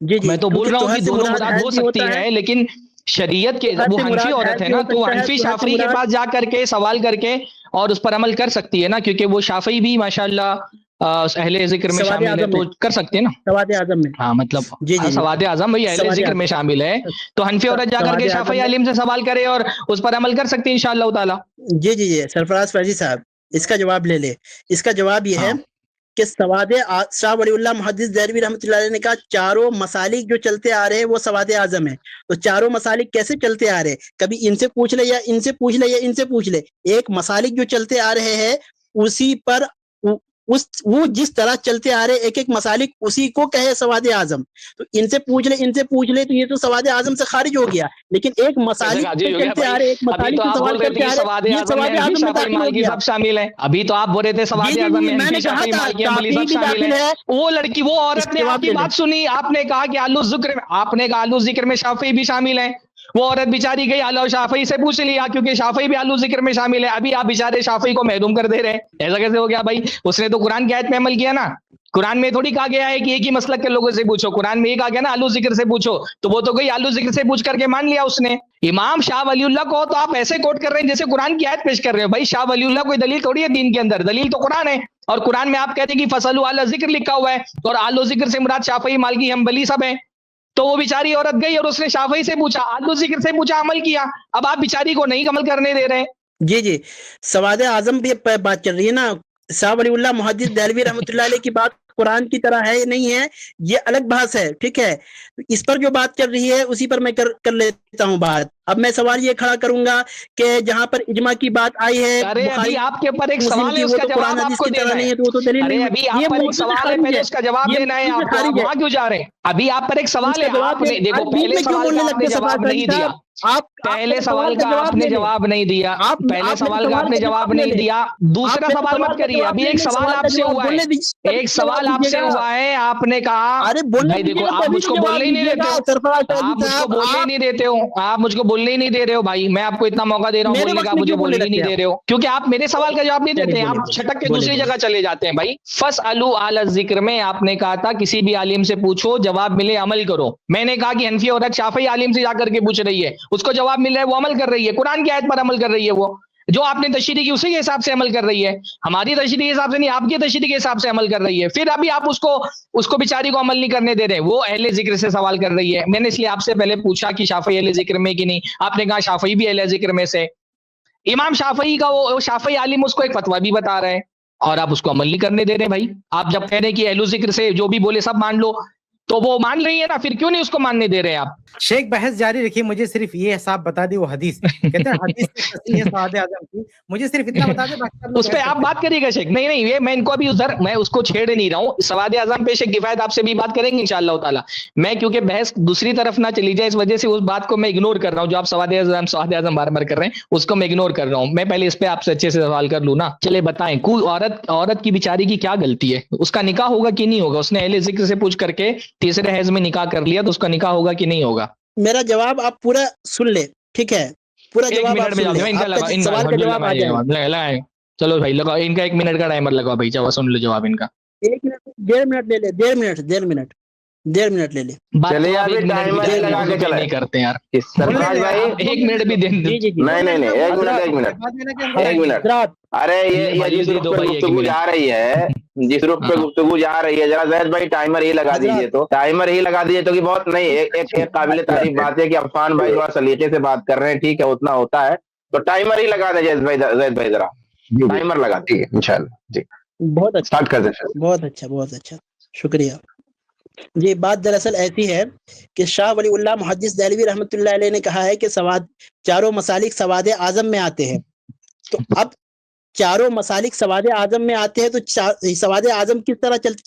جی جی میں تو بول رہا ہوں کہ دونوں مراد ہو سکتی ہے ہے، لیکن شریعت کے وہ حنفی عورت ہے نا، تو وہ حنفی شافعی کے پاس جا کر کے سوال کر کے اور اس پر عمل کر سکتی ہے نا، کیونکہ وہ شافعی بھی ماشاءاللہ اہل ذکر میں سواد شامل ہے، اعظم تو میں، کر سکتے ہیں نا. سواد اعظم میں. ہاں مطلب جی جی جی سواد اعظم وہی اہل سواد ذکر اعظم میں شامل ہے، تو حنفی عورت جا کر سواد کے اعظم شافعی میں. عالم سے سوال کرے اور اس پر عمل کر سکتے ہیں انشاءاللہ تعالی. جی جی جی سرفراز فیضی صاحب اس کا جواب لے لے. اس کا جواب یہ ہے ہاں کہ سواد شاہ ولی اللہ محدث دہلوی رحمۃ اللہ علیہ نے کہا چاروں مسالک جو چلتے آ رہے ہیں وہ سواد اعظم ہے. تو چاروں مسالک کیسے چلتے آ رہے ہیں؟ کبھی ان سے پوچھ لے یا ان سے پوچھ لے یا ان سے پوچھ لے، ایک مسالک جو چلتے آ رہے ہیں اسی پر وہ جس طرح چلتے آ رہے ایک ایک مسالک اسی کو کہے سواد اعظم. تو ان سے پوچھ لے ان سے پوچھ لے تو یہ تو سواد اعظم سے خارج ہو گیا، لیکن ایک کیسے مسالک عاجز پہ ہو گیا چلتے بھائی؟ آ رہے ایک ابھی مسالک تو سے آپ سوال بول رہے کرتے تھے آ کہ رہے سواد یہ اعظم میں سواد حنفی اعظم میں شافعی داخل ہو مالکی گیا. سب شامل ہیں. ابھی تو آپ بول رہے تھے سواد جی جی اعظم جی میں میں حنفی نے کہا شافعی تھا مالکی حنبلی شافعی سب بھی شامل داخل ہیں. ہے. وہ لڑکی وہ اس عورت کا نے آپ جواب کی لے لیں. بات سنی، آپ نے کہا کہ آلو ذکر میں، آپ نے کہا آلو ذکر میں شافعی بھی شامل ہیں. وہ عورت بیچاری گئی آلو شافعی سے پوچھ لیا، کیونکہ شافعی بھی آلو ذکر میں شامل ہے. ابھی آپ بیچارے شافعی کو محروم کر دے رہے ہیں. ایسا کیسے ہو گیا بھائی؟ اس نے تو قرآن کی آیت پہ عمل کیا نا. قرآن میں تھوڑی کہا گیا ہے کہ ایک ہی مسلک کے لوگوں سے پوچھو، قرآن میں یہ کہا گیا نا آلو ذکر سے پوچھو، تو وہ تو گئی آلو ذکر سے پوچھ کر کے مان لیا اس نے. امام شاہ ولی اللہ کو تو آپ ایسے کوٹ کر رہے ہیں جیسے قرآن کی آیت پیش کر رہے ہو. بھائی شاہ ولی اللہ کوئی دلیل تھوڑی ہے دین کے اندر، دلیل تو قرآن ہے. اور قرآن میں آپ کہتے ہیں کہ فصلوا علی ذکر لکھا ہوا ہے، اور آلو ذکر سے مراد شافعی مالکی حنبلی سب ہیں. تو وہ بیچاری عورت گئی اور اس نے شافعی سے پوچھا، آلو ذکر سے پوچھا، عمل کیا. اب آپ بیچاری کو نہیں عمل کرنے دے رہے ہیں. جی جی سواد اعظم بھی بات چل رہی ہے نا. شاہ ولی اللہ محدث دہلوی رحمۃ اللہ علیہ کی بات قرآن کی طرح ہے نہیں ہے یہ الگ بحث ہے، ٹھیک ہے. اس پر جو بات چل رہی ہے اسی پر میں کر لیتا ہوں بات. اب میں سوال یہ کھڑا کروں گا کہ جہاں پر اجماع کی بات آئی ہے ارے ابھی بخاری آپ کے اوپر ایک مسلم سوال ہے، کی، اس وہ کا تو قرآن جواب آپ حدیث کو کی طرح دینا نہیں ہے. ہے تو وہ تو دلیل ارے نہیں ابھی ہوئی. آپ یہ پر ایک موضوع سے سوال ہے، خارج پہلے ہے، اس کا جواب یہ دینا ہے موضوع سے آپ کو. آپ خارج ہے. وہاں کیوں جا رہے ہیں؟ ابھی آپ پر ایک اس سوال ہے، کا جواب آپ نے دیکھو بیچ پہلے میں کیوں سوال بولنے کا آپ لگتے نے سرفراز جواب فیضی نہیں دیا. صاحب؟ آپ پہلے میرے سوال کا آپ لے نے لیں. جواب نہیں دیا. آپ پہلے میرے سوال کا آپ نے جواب لے نہیں لیں. دیا. آپ دوسرا میرے سوال مت کا کریے. جواب ابھی لے ایک لیں. سوال سوال کا آپ سے جواب ہوا ہے، بولنے دیجیے، ایک جواب سوال آپ دیجیے سے گا. ہوا ہے. آپ نے کہا ارے بولنے بھائی دیجیے دیکھو گا آپ تبھی مجھ تو کو جواب بولنے ہی نہیں دیجیے دیتے گا ہو. سرفراز فیضی آپ مجھ کو صاحب. بولنے ہی آپ نہیں دیتے ہو. آپ مجھ کو بولنے ہی نہیں دے رہے ہو بھائی. میں آپ کو اتنا موقع دے رہا ہوں میرے بولنے وقت کا، میں مجھے کیوں بولنے بولنے ہی لگتے نہیں ہیں دے رہے ہو، کیونکہ آپ میرے سوال کا جواب نہیں دیتے ہیں. آپ چھٹک کے دوسری جگہ چلے جاتے ہیں. بھائی فَاسْأَلُوا أَهْلَ الذِّكْرِ میں آپ نے کہا تھا کسی بھی عالم سے پوچھو، جواب ملے عمل کرو. میں نے کہا کہ حنفی عورت شافعی عالم سے جا کر کے پوچھ رہی ہے، اس کو جواب مل رہا ہے، وہ عمل کر رہی ہے. قرآن کی آیت پر عمل کر رہی ہے. وہ جو آپ نے تشریح کی اسی کے حساب سے عمل کر رہی ہے. ہماری تشریح کے حساب سے نہیں، آپ کی تشریح کے حساب سے عمل کر رہی ہے. پھر ابھی آپ اس کو بیچاری کو عمل نہیں کرنے دے رہے. وہ اہل ذکر سے سوال کر رہی ہے. میں نے اس لیے آپ سے پہلے پوچھا کہ شافعی اہل ذکر میں کہ نہیں. آپ نے کہا شافعی بھی اہل ذکر میں سے. امام شافعی کا وہ شافعی عالم اس کو ایک فتویٰ بھی بتا رہے ہیں اور آپ اس کو عمل نہیں کرنے دے رہے. بھائی آپ جب کہہ رہے ہیں کہ اہل ذکر سے جو بھی بولے سب مان لو، تو وہ مان رہی ہے نا، پھر کیوں نہیں اس کو ماننے دے رہے ہیں آپ؟ شیخ بحث جاری رکھیے. مجھے صرف یہ صاحب بتا دی وہ حدیث کہتے ہیں حدیث سے تصحیح ہے سواد اعظم کی. مجھے صرف اتنا بتا دیں باقی اس پہ آپ بات کریے گا شیخ. نہیں یہ میں ان کو ابھی ادھر میں اس کو چھیڑ نہیں رہا ہوں. سواد اعظم پہ شیخ کفایت آپ سے بھی بات کریں گے انشاءاللہ تعالی. میں کیونکہ بحث دوسری طرف نہ چلی جائے اس وجہ سے اس بات کو میں اگنور کر رہا ہوں. جو آپ سواد اعظم بار بار کر رہے ہیں اس کو میں اگنور کر رہا ہوں. میں پہلے اس پہ آپ سے اچھے سے سوال کر لوں نا. چلے بتائیں کوئی عورت کی بیچاری کی کیا غلطی ہے؟ اس کا نکاح ہوگا کہ نہیں ہوگا؟ اس نے اہل ذکر سے پوچھ کر کے تیسرے حیض میں نکاح کر لیا تو اس کا نکاح ہوگا کہ نہیں ہوگا؟ میرا جواب آپ پورا سن لے، ٹھیک ہے؟ پورا ایک جواب آپ منٹ میں سن لیں. ان کا آپ کا لگا ان کا سوال کا جواب آ جائے گا. لگائیں. چلو بھائی لگاؤ ان کا 1 منٹ کا ٹائمر لگاؤ بھائی. چلو سن لو جواب ان کا. 1 منٹ 1.5 منٹ لے لے. 1.5 منٹ لے لے. بات چلے تو آپ ابھی 1 منٹ بھی ٹائمر لگا کے چلے نہیں کرتے یار. سرفراز بھائی. آپ 1 منٹ بھی دیں. جی جی جی نہیں ایک منٹ. ارے یہ جس رخ پہ گفتگو جا رہی ہے، جس رخ پہ گفتگو جا رہی ہے، ذرا زید بھائی ٹائمر ہی لگا دیجیے. تو ٹائمر ہی لگا دیجیے تو کہ بہت نہیں. ایک قابل تعریف بات ہے کہ عفان بھائی تھوڑا سلیقے سے بات کر رہے ہیں، ٹھیک ہے اتنا ہوتا ہے. تو ٹائمر ہی لگا دیں زید بھائی ذرا ٹائمر لگا دیں. انشاءاللہ جی بہت اچھا، اسٹارٹ کر دیں. بہت اچھا شکریہ. یہ بات دراصل ایسی ہے کہ شاہ ولی اللہ محدث دہلوی رحمۃ اللہ علیہ نے کہا ہے کہ چاروں مسالک سواد اعظم میں آتے ہیں. تو اب چاروں مسالک سواد اعظم میں آتے ہیں تو سواد اعظم کس طرح چلتے،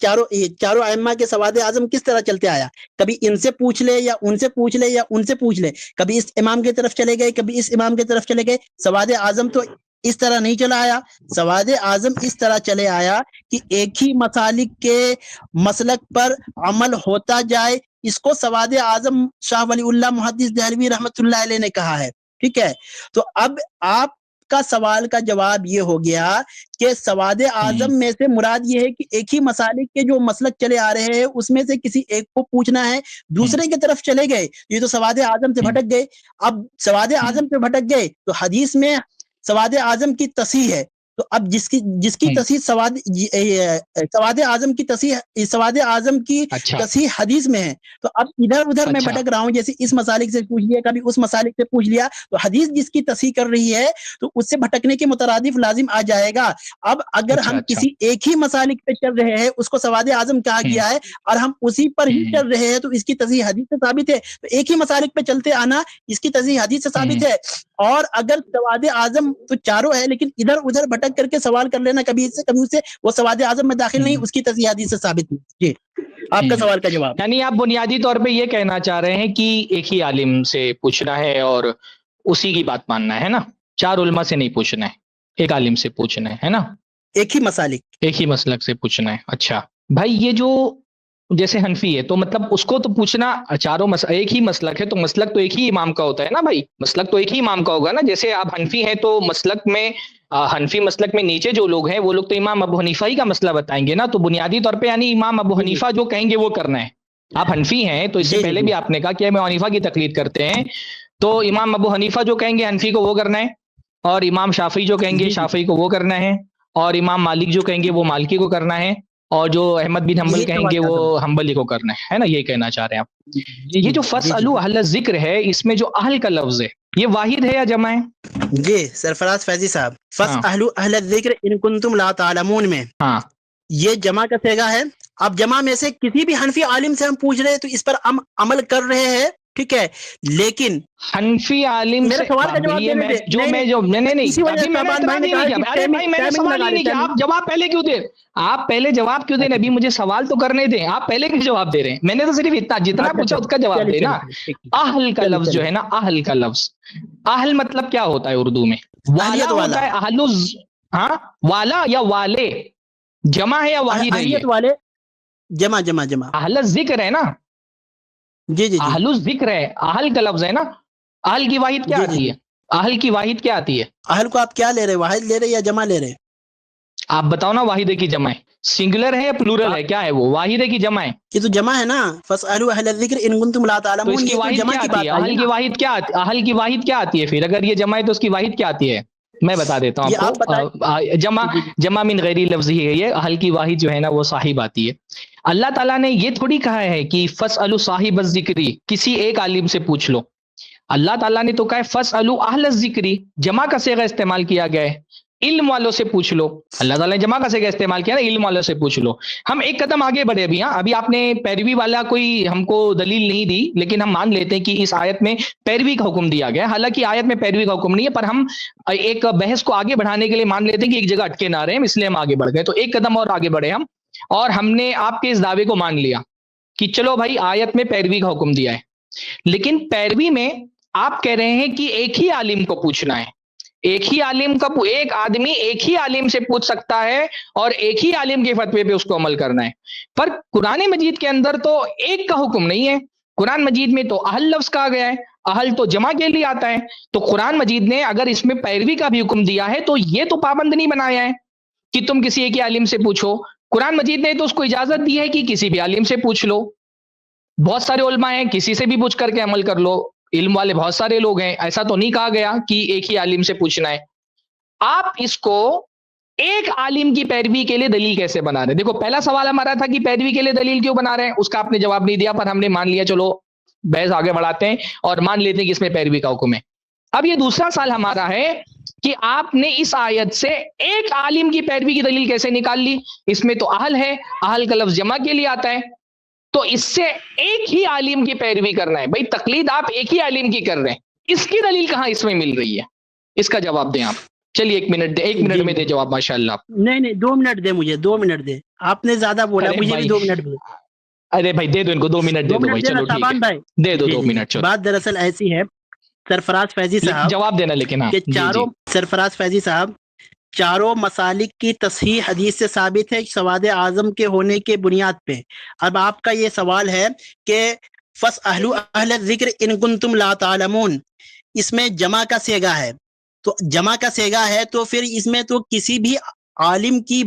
چاروں ائمہ کے سواد اعظم کس طرح چلتے آیا؟ کبھی ان سے پوچھ لے یا ان سے پوچھ لے یا ان سے پوچھ لے. کبھی اس امام کی طرف چلے گئے، کبھی اس امام کی طرف چلے گئے. سواد اعظم تو اس طرح نہیں چلا آیا. سواد اعظم اس طرح چلے آیا کہ ایک ہی مسالک کے مسلک پر عمل ہوتا جائے. اس کو سواد اعظم شاہ ولی اللہ محدث دہلوی رحمۃ اللہ علیہ نے کہا ہے، ٹھیک ہے؟ تو اب آپ کا سوال کا جواب یہ ہو گیا کہ سواد اعظم میں سے مراد یہ ہے کہ ایک ہی مسالک کے جو مسلک چلے آ رہے ہیں اس میں سے کسی ایک کو پوچھنا ہے، دوسرے کی طرف چلے گئے یہ تو سواد اعظم سے بھٹک گئے. اب سواد اعظم سے بھٹک گئے تو حدیث میں سواد اعظم کی تصحیح ہے، تو اب جس کی تصحیح سواد اعظم کی تصحیح سواد اعظم کی تصحیح حدیث میں ہے، تو اب ادھر ادھر میں بھٹک رہا ہوں، جیسے اس مسالک سے پوچھ لیا کبھی اس مسالک سے پوچھ لیا، تو حدیث جس کی تصحیح کر رہی ہے تو اس سے بھٹکنے کے مترادف لازم آ جائے گا. اب اگر ہم کسی ایک ہی مسالک پہ چل رہے ہیں اس کو سواد اعظم کہا گیا ہے اور ہم اسی پر ہی چل رہے ہیں تو اس کی تصحیح حدیث سے ثابت ہے، تو ایک ہی مسالک پہ چلتے آنا اس کی تصحیح حدیث سے ثابت ہے. اور اگر سواد اعظم تو چاروں ہے لیکن ادھر ادھر بھٹک کر کے سوال کر لینا کبھی اس سے کبھی اس سے، وہ سواد اعظم میں داخل نہیں، اس کی تصحیح حدیث سے ثابت نہیں. جی آپ کا سوال کا جواب. یعنی آپ بنیادی طور پہ یہ کہنا چاہ رہے ہیں کہ ایک ہی عالم سے پوچھنا ہے اور اسی کی بات ماننا ہے نا، 4 علماء سے نہیں پوچھنا ہے، ایک عالم سے پوچھنا ہے نا، ایک ہی مسالک ایک ہی مسلک سے پوچھنا ہے. اچھا بھائی یہ جو جیسے حنفی ہے تو مطلب اس کو تو پوچھنا ایک ہی مسلک ہے تو مسلک تو ایک ہی امام کا ہوتا ہے نا بھائی، مسلک تو ایک ہی امام کا ہوگا نا. جیسے آپ حنفی ہیں تو مسلک میں حنفی مسلک میں نیچے جو لوگ ہیں وہ لوگ تو امام ابو حنیفہ ہی کا مسئلہ بتائیں گے نا، تو بنیادی طور پہ یعنی امام ابو حنیفہ جو کہیں گے وہ کرنا ہے. آپ حنفی ہیں تو اس سے پہلے بھی آپ نے کہا کہ ہم حنیفہ کی تقلید کرتے ہیں، تو امام ابو حنیفہ جو کہیں گے حنفی کو وہ کرنا ہے، اور امام شافعی جو کہیں گے شافعی کو وہ کرنا ہے، اور امام مالک جو کہیں گے وہ مالکی کو کرنا ہے، اور جو احمد بن حنبل کہیں گے وہ حنبلی کو کرنا ہے نا، یہ کہنا چاہ رہے ہیں آپ. یہ جو فَاسْأَلُوا اہل ذکر ہے اس میں جو اہل کا لفظ ہے یہ واحد ہے یا جمع ہے؟ جی سرفراز فیضی صاحب، فَاسْأَلُوا اہل الذکر ان کنتم لا تعلمون میں یہ جمع کا صیغہ ہے. اب جمع میں سے کسی بھی حنفی عالم سے ہم پوچھ رہے ہیں تو اس پر ہم عمل کر رہے ہیں، ٹھیک ہے، لیکن حنفی عالم میرے سوال کا جواب دینے دے. آپ جواب پہلے کیوں دے، آپ پہلے جواب کیوں دیں؟ ابھی مجھے سوال تو کرنے دیں، آپ پہلے کیوں جواب دے رہے ہیں؟ میں نے تو صرف اتنا جتنا پوچھا اس کا جواب دے نا. اہل کا لفظ جو ہے نا، اہل کا لفظ، اہل مطلب کیا ہوتا ہے اردو میں؟ والا ہوتا ہے، اہل والا یا والے، جمع ہے یا واحد ہے؟ اہلیت والے جمع جمع جمع. اہل ذکر ہے نا، جی جی اہل ذکر ہے، اہل کا لفظ ہے نا. اہل کی واحد کیا آتی ہے؟ اہل کی واحد کیا آتی ہے؟ اہل کو آپ کیا لے رہے ہیں، واحد لے رہے یا جمع لے رہے؟ آپ بتاؤ نا، واحد ہے کی جمع ہے؟ سنگولر ہے یا پلورل ہے؟ کیا ہے وہ؟ واحد ہے کی جمع ہے؟ یہ تو جمع ہے نا، فَاسْأَلُوا اہل الذکر ان کنتم لا تعلمون. تو اس کی واحد کیا آتی ہے؟ اہل کی واحد کیا آتی ہے؟ اہل کی واحد کیا آتی ہے پھر؟ اگر یہ جمع ہے تو اس کی واحد کیا آتی ہے؟ میں بتا دیتا ہوں آپ کو. جمع من غیری لفظ ہی ہے یہ. اہل کی واحد جو ہے نا وہ صاحب آتی ہے. اللہ تعالیٰ نے یہ تھوڑی کہا ہے کہ فَاسْأَلُوا صاحب الذکر، کسی ایک عالم سے پوچھ لو. اللہ تعالیٰ نے تو کہا ہے فَاسْأَلُوا اہل الذکر، جمع کا صیغہ استعمال کیا گیا ہے، علم والوں سے پوچھ لو. اللہ تعالیٰ نے جمع کا صیغہ استعمال کیا نا، علم والوں سے پوچھ لو. ہم ایک قدم آگے بڑھے ابھی. ابھی آپ نے پیروی والا کوئی ہم کو دلیل نہیں دی، لیکن ہم مان لیتے ہیں کہ اس آیت میں پیروی کا حکم دیا گیا. حالانکہ آیت میں پیروی کا حکم نہیں ہے، پر ہم ایک بحث کو آگے بڑھانے کے لیے مان لیتے ہیں کہ ایک جگہ اٹکے نہ رہے، اس لیے ہم آگے بڑھ گئے. تو ایک قدم اور آگے بڑھے ہم، اور ہم نے آپ کے اس دعوے کو مان لیا کہ چلو بھائی آیت میں پیروی کا حکم دیا ہے، لیکن پیروی میں آپ کہہ رہے ہیں کہ ایک ہی عالم کو پوچھنا ہے. ایک ہی عالم کا، ایک آدمی ایک ہی عالم سے پوچھ سکتا ہے اور ایک ہی عالم کے فتوے پہ اس کو عمل کرنا ہے. پر قرآن مجید کے اندر تو ایک کا حکم نہیں ہے. قرآن مجید میں تو اہل لفظ کہا گیا ہے، اہل تو جمع کے لیے آتا ہے. تو قرآن مجید نے اگر اس میں پیروی کا بھی حکم دیا ہے تو یہ تو پابند نہیں بنایا ہے کہ تم کسی ایک ہی عالم سے پوچھو. قرآن مجید نے تو اس کو اجازت دی ہے کہ کسی بھی عالم سے پوچھ لو. بہت سارے علماء ہیں، کسی سے بھی پوچھ کر کے عمل کر لو. علم والے بہت سارے لوگ ہیں، ایسا تو نہیں کہا گیا کہ ایک ہی عالم سے پوچھنا ہے. آپ اس کو ایک عالم کی پیروی کے لیے دلیل کیسے بنا رہے ہیں؟ دیکھو پہلا سوال ہمارا تھا کہ پیروی کے لیے دلیل کیوں بنا رہے ہیں، اس کا آپ نے جواب نہیں دیا، پر ہم نے مان لیا چلو بحث آگے بڑھاتے ہیں اور مان لیتے ہیں کہ اس میں پیروی کا حکم ہے. اب یہ دوسرا سوال ہمارا ہے کہ آپ نے اس آیت سے ایک عالم کی پیروی کی دلیل کیسے نکال لی؟ اس میں تو اہل ہے، اہل کا لفظ جمع کے لیے آتا ہے، تو اس سے ایک ہی عالم کی پیروی کرنا ہے. بھائی تقلید آپ ایک ہی عالم کی کر رہے ہیں، اس کی دلیل کہاں اس میں مل رہی ہے؟ اس کا جواب دیں آپ. چلیے ایک منٹ میں دے جواب. ماشاءاللہ. نہیں 2 منٹ دے، مجھے 2 منٹ دے. آپ نے زیادہ بولا، مجھے بھی 2 منٹ دے. ارے بھائی دے دو ان کو 2 منٹ دے دو بھائی. چلو ٹھیک ہے دے دو 2 منٹ. بات دراصل ایسی ہے سرفراز فیضی صاحب، جواب دینا لیکن کہ چاروں سرفراز فیضی صاحب چاروں مسالک کی تصحیح حدیث سے ثابت ہے سواد اعظم کے ہونے کے بنیاد پہ. اب آپ کا یہ سوال ہے کہ فَاسْأَلُوا اہل الذکر ان کنتم لا تعلمون، اس میں جمع کا صیغہ ہے. تو جمع کا سیگا ہے تو پھر اس میں تو کسی بھی عالم کی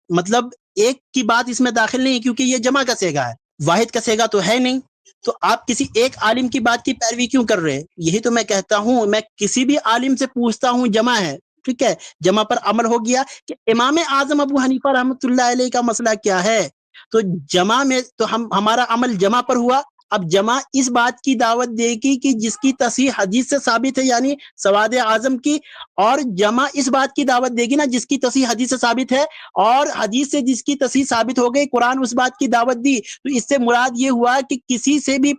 مطلب ایک کی بات اس میں داخل نہیں، کیونکہ یہ جمع کا سیگا ہے، واحد کا سیگا تو ہے نہیں. تو آپ کسی ایک عالم کی بات کی پیروی کیوں کر رہے ہیں؟ یہی تو میں کہتا ہوں، میں کسی بھی عالم سے پوچھتا ہوں جمع ہے، ٹھیک ہے، جمع پر عمل ہو گیا کہ امام اعظم ابو حنیفہ رحمۃ اللہ علیہ کا مسئلہ کیا ہے، تو جمع میں تو ہمارا عمل جمع پر ہوا. اب جمع اس بات کی دعوت دے گی کہ جس کی تصحیح حدیث سے ثابت ہے، یعنی سواد اعظم کی، اور جمع اس بات کی دعوت دے گی نا جس کی تصحیح حدیث سے ثابت ہے، اور حدیث سے جس کی تصحیح ثابت ہو گئی، قرآن اس بات کی دعوت دی. تو اس سے مراد یہ ہوا کہ کسی سے بھی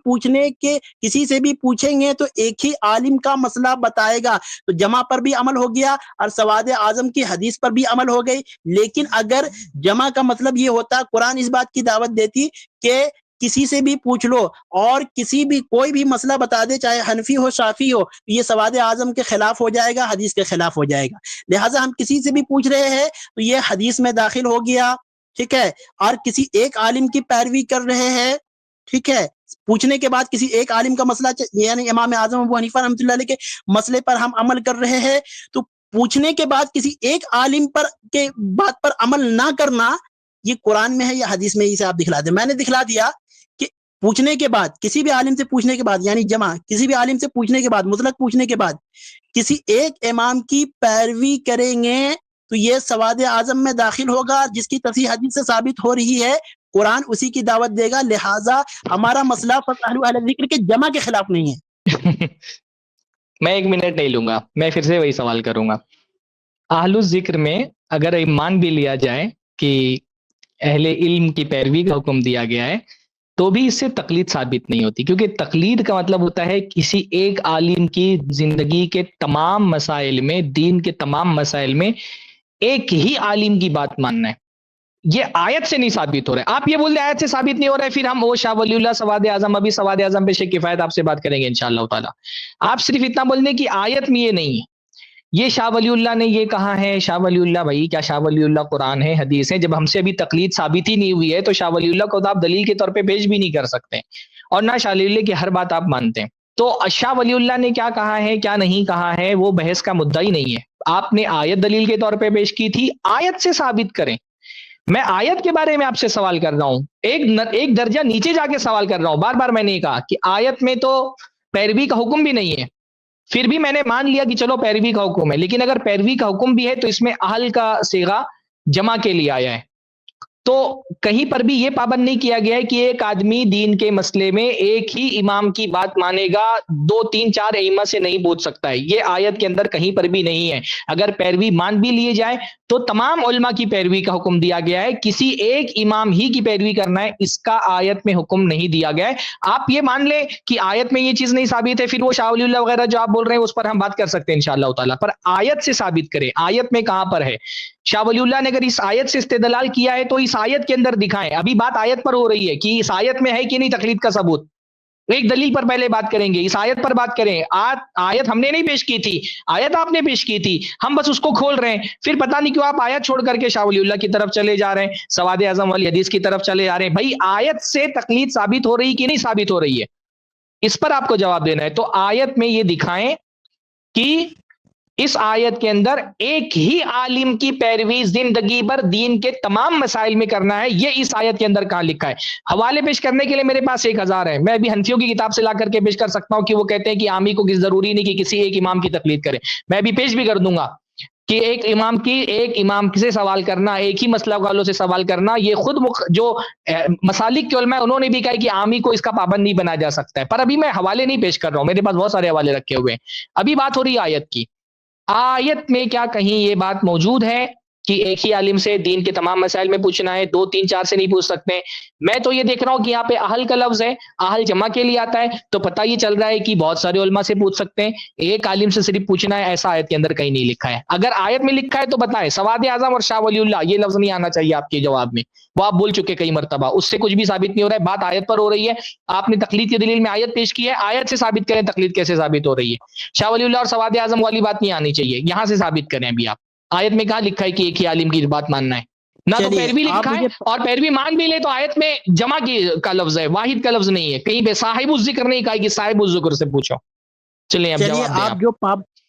پوچھیں گے تو ایک ہی عالم کا مسئلہ بتائے گا. تو جمع پر بھی عمل ہو گیا اور سواد اعظم کی حدیث پر بھی عمل ہو گئی. لیکن اگر جمع کا مطلب یہ ہوتا، قرآن اس بات کی دعوت دیتی کہ کسی سے بھی پوچھ لو اور کوئی بھی مسئلہ بتا دے، چاہے حنفی ہو شافعی ہو، یہ سواد اعظم کے خلاف ہو جائے گا، حدیث کے خلاف ہو جائے گا. لہٰذا ہم کسی سے بھی پوچھ رہے ہیں تو یہ حدیث میں داخل ہو گیا، ٹھیک ہے. اور کسی ایک عالم کی پیروی کر رہے ہیں، ٹھیک ہے، پوچھنے کے بعد کسی ایک عالم کا مسئلہ، یعنی امام اعظم ابو حنیفہ رحمۃ اللہ علیہ کے مسئلے پر ہم عمل کر رہے ہیں، تو پوچھنے کے بعد کسی ایک عالم پر کے بات پر عمل نہ کرنا، یہ قرآن میں ہے یا حدیث میں؟ اسے آپ دکھلا دیں. میں نے دکھلا دیا کہ پوچھنے کے بعد، کسی بھی عالم سے پوچھنے کے بعد، یعنی جمع، کسی بھی عالم سے پوچھنے کے بعد، مطلق پوچھنے کے بعد کسی ایک امام کی پیروی کریں گے تو یہ سواد اعظم میں داخل ہوگا، جس کی تصحیح حدیث سے ثابت ہو رہی ہے، قرآن اسی کی دعوت دے گا. لہٰذا ہمارا مسئلہ فاسألوا اہل الذکر کے جمع کے خلاف نہیں ہے. میں 1 منٹ نہیں لوں گا، میں پھر سے وہی سوال کروں گا. اہل الذکر میں اگر ایمان بھی لیا جائے کہ اہل علم کی پیروی کا حکم دیا گیا ہے، تو بھی اس سے تقلید ثابت نہیں ہوتی، کیونکہ تقلید کا مطلب ہوتا ہے کسی ایک عالم کی زندگی کے تمام مسائل میں، دین کے تمام مسائل میں ایک ہی عالم کی بات ماننا ہے. یہ آیت سے نہیں ثابت ہو رہا ہے. آپ یہ بول رہے آیت سے ثابت نہیں ہو رہا ہے، پھر ہم وہ شاہ ولی اللہ سواد اعظم، ابھی سواد اعظم پہ شیخ کفایت آپ سے بات کریں گے انشاءاللہ تعالی. آپ صرف اتنا بول دیں کہ آیت میں یہ نہیں ہے، یہ شاہ ولی اللہ نے یہ کہا ہے. شاہ ولی اللہ بھائی، کیا شاہ ولی اللہ قرآن ہے، حدیث ہے؟ جب ہم سے ابھی تقلید ثابت ہی نہیں ہوئی ہے تو شاہ ولی اللہ کو تو آپ دلیل کے طور پہ پیش بھی نہیں کر سکتے، اور نہ شاہ ولی اللہ کی ہر بات آپ مانتے ہیں. تو شاہ ولی اللہ نے کیا کہا ہے، کیا نہیں کہا ہے، وہ بحث کا مدعا ہی نہیں ہے. آپ نے آیت دلیل کے طور پہ پیش کی تھی، آیت سے ثابت کریں. میں آیت کے بارے میں آپ سے سوال کر رہا ہوں، ایک درجہ نیچے جا کے سوال کر رہا ہوں. بار بار میں نے کہا کہ آیت میں تو پیروی کا حکم بھی نہیں ہے، پھر بھی میں نے مان لیا کہ چلو پیروی کا حکم ہے. لیکن اگر پیروی کا حکم بھی ہے تو اس میں اہل کا صیغہ جمع کے لیے آیا ہے. تو کہیں پر بھی یہ پابند نہیں کیا گیا ہے کہ ایک آدمی دین کے مسئلے میں ایک ہی امام کی بات مانے گا، 2 3 4 ائمہ سے نہیں پوچھ سکتا ہے. یہ آیت کے اندر کہیں پر بھی نہیں ہے. اگر پیروی مان بھی لیے جائے تو تمام علماء کی پیروی کا حکم دیا گیا ہے، کسی ایک امام ہی کی پیروی کرنا ہے، اس کا آیت میں حکم نہیں دیا گیا ہے. آپ یہ مان لیں کہ آیت میں یہ چیز نہیں ثابت ہے، پھر وہ شاہ ولی اللہ وغیرہ جو آپ بول رہے ہیں اس پر ہم بات کر سکتے ہیں انشاءاللہ تعالیٰ. پر آیت سے ثابت کریں، آیت میں کہاں پر ہے. شاہ ولی اللہ نے اگر اس آیت سے استدلال کیا ہے تو اس آیت کے اندر دکھائیں. ابھی بات آیت پر ہو رہی ہے کہ اس آیت میں ہے کہ نہیں تقلید کا ثبوت. ایک دلیل پر پہلے بات کریں گے، اس آیت پر بات کریں. آیت ہم نے نہیں پیش کی تھی، آیت آپ نے پیش کی تھی، ہم بس اس کو کھول رہے ہیں. پھر پتہ نہیں کیوں آپ آیت چھوڑ کر کے شاہ ولی اللہ کی طرف چلے جا رہے ہیں، سواد اعظم والی حدیث کی طرف چلے جا رہے ہیں. بھائی آیت سے تقلید ثابت ہو رہی کہ نہیں ثابت ہو رہی ہے، اس پر آپ کو جواب دینا ہے. تو آیت میں یہ دکھائیں کہ اس آیت کے اندر ایک ہی عالم کی پیروی زندگی بھر دین کے تمام مسائل میں کرنا ہے. یہ اس آیت کے اندر کہاں لکھا ہے؟ حوالے پیش کرنے کے لیے میرے پاس 1000 ہے. میں بھی حنفیوں کی کتاب سے لا کر کے پیش کر سکتا ہوں کہ وہ کہتے ہیں کہ عامی کو ضروری نہیں کہ کسی ایک امام کی تقلید کرے. میں بھی پیش بھی کر دوں گا کہ ایک امام سے سوال کرنا، ایک ہی مسئلہ والوں سے سوال کرنا، یہ خود جو مسالک کے علماء انہوں نے بھی کہا کہ عامی کو اس کا پابند نہیں بنا جا سکتا ہے. پر ابھی میں حوالے نہیں پیش کر رہا ہوں، میرے پاس بہت سارے حوالے رکھے ہوئے ہیں. ابھی بات ہو رہی ہے آیت کی. آیت میں کیا کہیں یہ بات موجود ہے کہ ایک ہی عالم سے دین کے تمام مسائل میں پوچھنا ہے، 2 3 4 سے نہیں پوچھ سکتے؟ میں تو یہ دیکھ رہا ہوں کہ یہاں پہ اہل کا لفظ ہے، اہل جمع کے لیے آتا ہے، تو پتہ یہ چل رہا ہے کہ بہت سارے علماء سے پوچھ سکتے ہیں، ایک عالم سے صرف پوچھنا ہے. ایسا آیت کے اندر کہیں نہیں لکھا ہے. اگر آیت میں لکھا ہے تو بتائیں. سواد اعظم اور شاہ ولی اللہ یہ لفظ نہیں آنا چاہیے آپ کے جواب میں، وہ آپ بول چکے کئی مرتبہ، اس سے کچھ بھی ثابت نہیں ہو رہا ہے. بات آیت پر ہو رہی ہے، آپ نے تقلید کی دلیل میں آیت پیش کی ہے، آیت سے ثابت کریں تقلید کیسے ثابت ہو رہی ہے. شاہ ولی اللہ اور سواد اعظم والی بات نہیں آنی چاہیے، یہاں سے ثابت کریں. ابھی آپ آیت میں کہاں لکھا ہے کہ ایک ہی عالم کی بات ماننا ہے؟ نہ تو پیروی لکھا ہے، اور پیروی مان بھی لے تو آیت میں جمع کا لفظ ہے، واحد کا لفظ نہیں ہے. کہیں پہ صاحب الذکر نہیں کہا کہ صاحب الذکر سے پوچھو. چلیے اب جواب دیں. آپ جو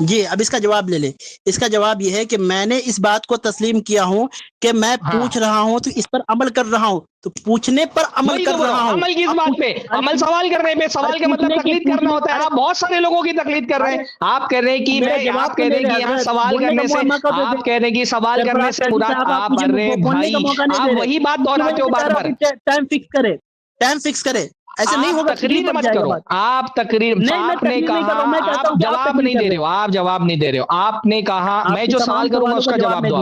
جی اب اس کا جواب لے لیں. اس کا جواب یہ ہے کہ میں نے اس بات کو تسلیم کیا ہوں کہ میں پوچھ رہا ہوں تو اس پر عمل کر رہا ہوں, تو پوچھنے پر عمل کر رہا ہوں. عمل کس بات پہ؟ عمل سوال کرنے پہ. سوال کا مطلب تقلید کرنا ہوتا ہے. آپ بہت سارے لوگوں کی تقلید کر رہے ہیں. آپ کہہ رہے ہیں کہ میں, آپ کہہ رہے ہیں کہ یہاں سوال کرنے سے, آپ کہہ رہے ہیں کہ سوال کرنے سے مراد آپ بن رہے ہیں بھائی, آپ وہی بات دہراتے ہو بار بار. ٹائم فکس کرے ایسے نہیں ہوگا. تقریر مت کرو آپ, تقریر آپ نے کہا, آپ جواب نہیں دے رہے ہو, آپ جواب نہیں دے رہے ہو. آپ نے کہا میں جو سوال کروں گا اس کا جواب دو.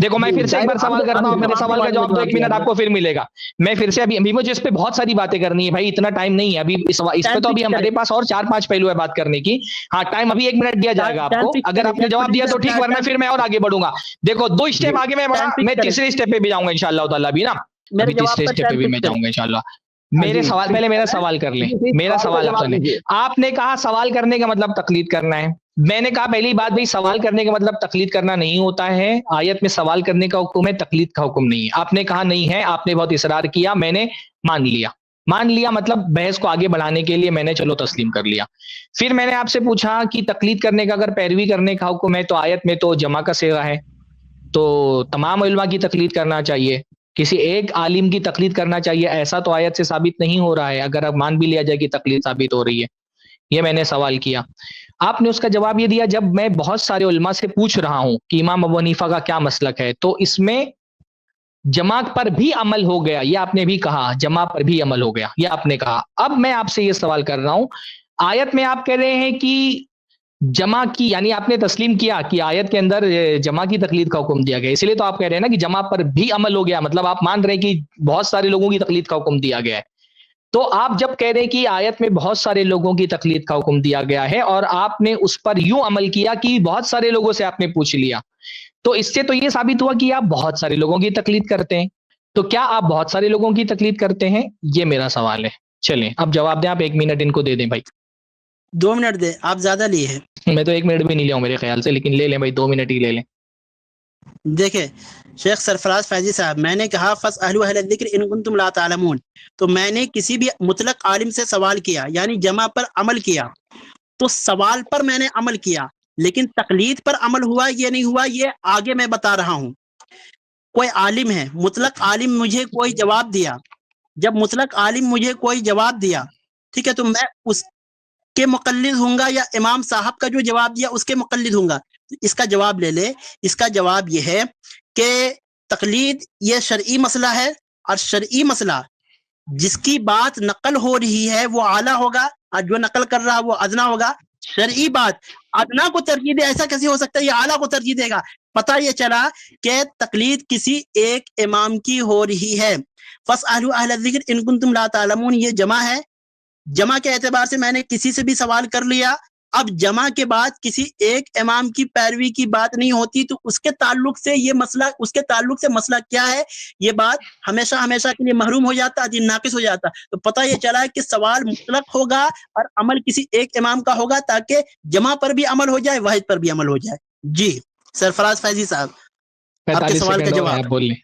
دیکھو میں پھر سے ایک بار سوال کرتا ہوں, میرے سوال کا جواب دو, 1 منٹ آپ کو پھر ملے گا. میں پھر سے ابھی مجھے اس پہ بہت ساری باتیں کرنی ہے بھائی, اتنا ٹائم نہیں ہے ابھی اس پہ. تو ابھی ہمارے پاس اور 4-5 پہلو ہے بات کرنے کی. ہاں ٹائم ابھی 1 منٹ دیا جائے گا آپ کو. اگر آپ نے جواب دیا تو ٹھیک, ورنہ پھر میں اور آگے بڑھوں گا. دیکھو 2 اسٹیپ آگے میں بڑھا, میں تیسرے اسٹیپ پہ بھی جاؤں گا انشاءاللہ تعالیٰ بھی نا. ابھی تیسرے اسٹیپ پہ بھی میں جاؤں گا انشاءاللہ. میرے سوال, پہلے میرا سوال کر لیں. میرا سوال آپ سنیں. آپ نے کہا سوال کرنے کا مطلب تقلید کرنا ہے. میں نے کہا پہلی بات بھائی سوال کرنے کا مطلب تقلید کرنا نہیں ہوتا ہے. آیت میں سوال کرنے کا حکم ہے, تقلید کا حکم نہیں ہے. آپ نے کہا نہیں ہے, آپ نے بہت اصرار کیا, میں نے مان لیا مطلب بحث کو آگے بڑھانے کے لیے میں نے چلو تسلیم کر لیا. پھر میں نے آپ سے پوچھا کہ تقلید کرنے کا اگر پیروی کرنے کا حکم ہے تو آیت میں تو جمع کا صیغہ ہے, تو تمام علماء کی تقلید کرنا چاہیے, کسی ایک عالم کی تقلید کرنا چاہیے, ایسا تو آیت سے ثابت نہیں ہو رہا ہے. اگر اب مان بھی لیا جائے کہ تقلید ثابت ہو رہی ہے, یہ میں نے سوال کیا. آپ نے اس کا جواب یہ دیا جب میں بہت سارے علماء سے پوچھ رہا ہوں کہ امام ابو حنیفہ کا کیا مسلک ہے, تو اس میں جمع پر بھی عمل ہو گیا, یہ آپ نے بھی کہا جمع پر بھی عمل ہو گیا, یہ آپ نے کہا. اب میں آپ سے یہ سوال کر رہا ہوں, آیت میں آپ کہہ رہے ہیں کہ جمع کی, یعنی آپ نے تسلیم کیا کہ آیت کے اندر جمع کی تقلید کا حکم دیا گیا, اس لیے تو آپ کہہ رہے ہیں نا کہ جمع پر بھی عمل ہو گیا, مطلب آپ مان رہے ہیں کہ بہت سارے لوگوں کی تقلید کا حکم دیا گیا ہے. تو آپ جب کہہ رہے ہیں کہ آیت میں بہت سارے لوگوں کی تقلید کا حکم دیا گیا ہے اور آپ نے اس پر یوں عمل کیا کہ بہت سارے لوگوں سے آپ نے پوچھ لیا, تو اس سے تو یہ ثابت ہوا کہ آپ بہت سارے لوگوں کی تقلید کرتے ہیں. تو کیا آپ بہت سارے لوگوں کی تقلید کرتے ہیں, یہ میرا سوال ہے. چلیں اب جواب دیں آپ, 1 منٹ ان کو دے دیں بھائی. 2 منٹ دیں, آپ زیادہ لیے ہیں. میں تو 1 منٹ بھی نہیں لیا ہوں میرے خیال سے, لیکن لے لیں بھائی, 2 منٹ ہی لے لیں. دیکھیں شیخ سرفراز فیضی صاحب, میں نے کہا فاسألوا اہل الذکر ان کنتم لا تعلمون, تو میں نے کسی بھی مطلق عالم سے سوال کیا, یعنی جمع پر عمل کیا, تو سوال پر میں نے عمل کیا, لیکن تقلید پر عمل ہوا یہ نہیں ہوا, یہ آگے میں بتا رہا ہوں. کوئی عالم ہے, مطلق عالم مجھے کوئی جواب دیا, جب مطلق عالم مجھے کوئی جواب دیا, ٹھیک ہے, تو میں اس کے مقلد ہوں گا یا امام صاحب کا جو جواب دیا اس کے مقلد ہوں گا. اس کا جواب لے لے. اس کا جواب یہ ہے کہ تقلید یہ شرعی مسئلہ ہے, اور شرعی مسئلہ جس کی بات نقل ہو رہی ہے وہ اعلیٰ ہوگا, اور جو نقل کر رہا وہ ادنا ہوگا. شرعی بات ادنا کو ترجیح دے, ایسا کیسے ہو سکتا ہے یہ اعلیٰ کو ترجیح دے گا؟ پتہ یہ چلا کہ تقلید کسی ایک امام کی ہو رہی ہے. فاسألوا اہل الذکر ان کنتم لا تعلمون, یہ جمع ہے. جمع کے اعتبار سے میں نے کسی سے بھی سوال کر لیا. اب جمع کے بعد کسی ایک امام کی پیروی کی بات نہیں ہوتی, تو اس کے تعلق سے یہ مسئلہ, اس کے تعلق سے مسئلہ کیا ہے, یہ بات ہمیشہ کے لیے محروم ہو جاتا, دین ناقص ہو جاتا. تو پتہ یہ چلا ہے کہ سوال مطلق ہوگا اور عمل کسی ایک امام کا ہوگا, تاکہ جمع پر بھی عمل ہو جائے, واحد پر بھی عمل ہو جائے. جی سرفراز فیضی صاحب, آپ کے سوال کا جواب بول لیں.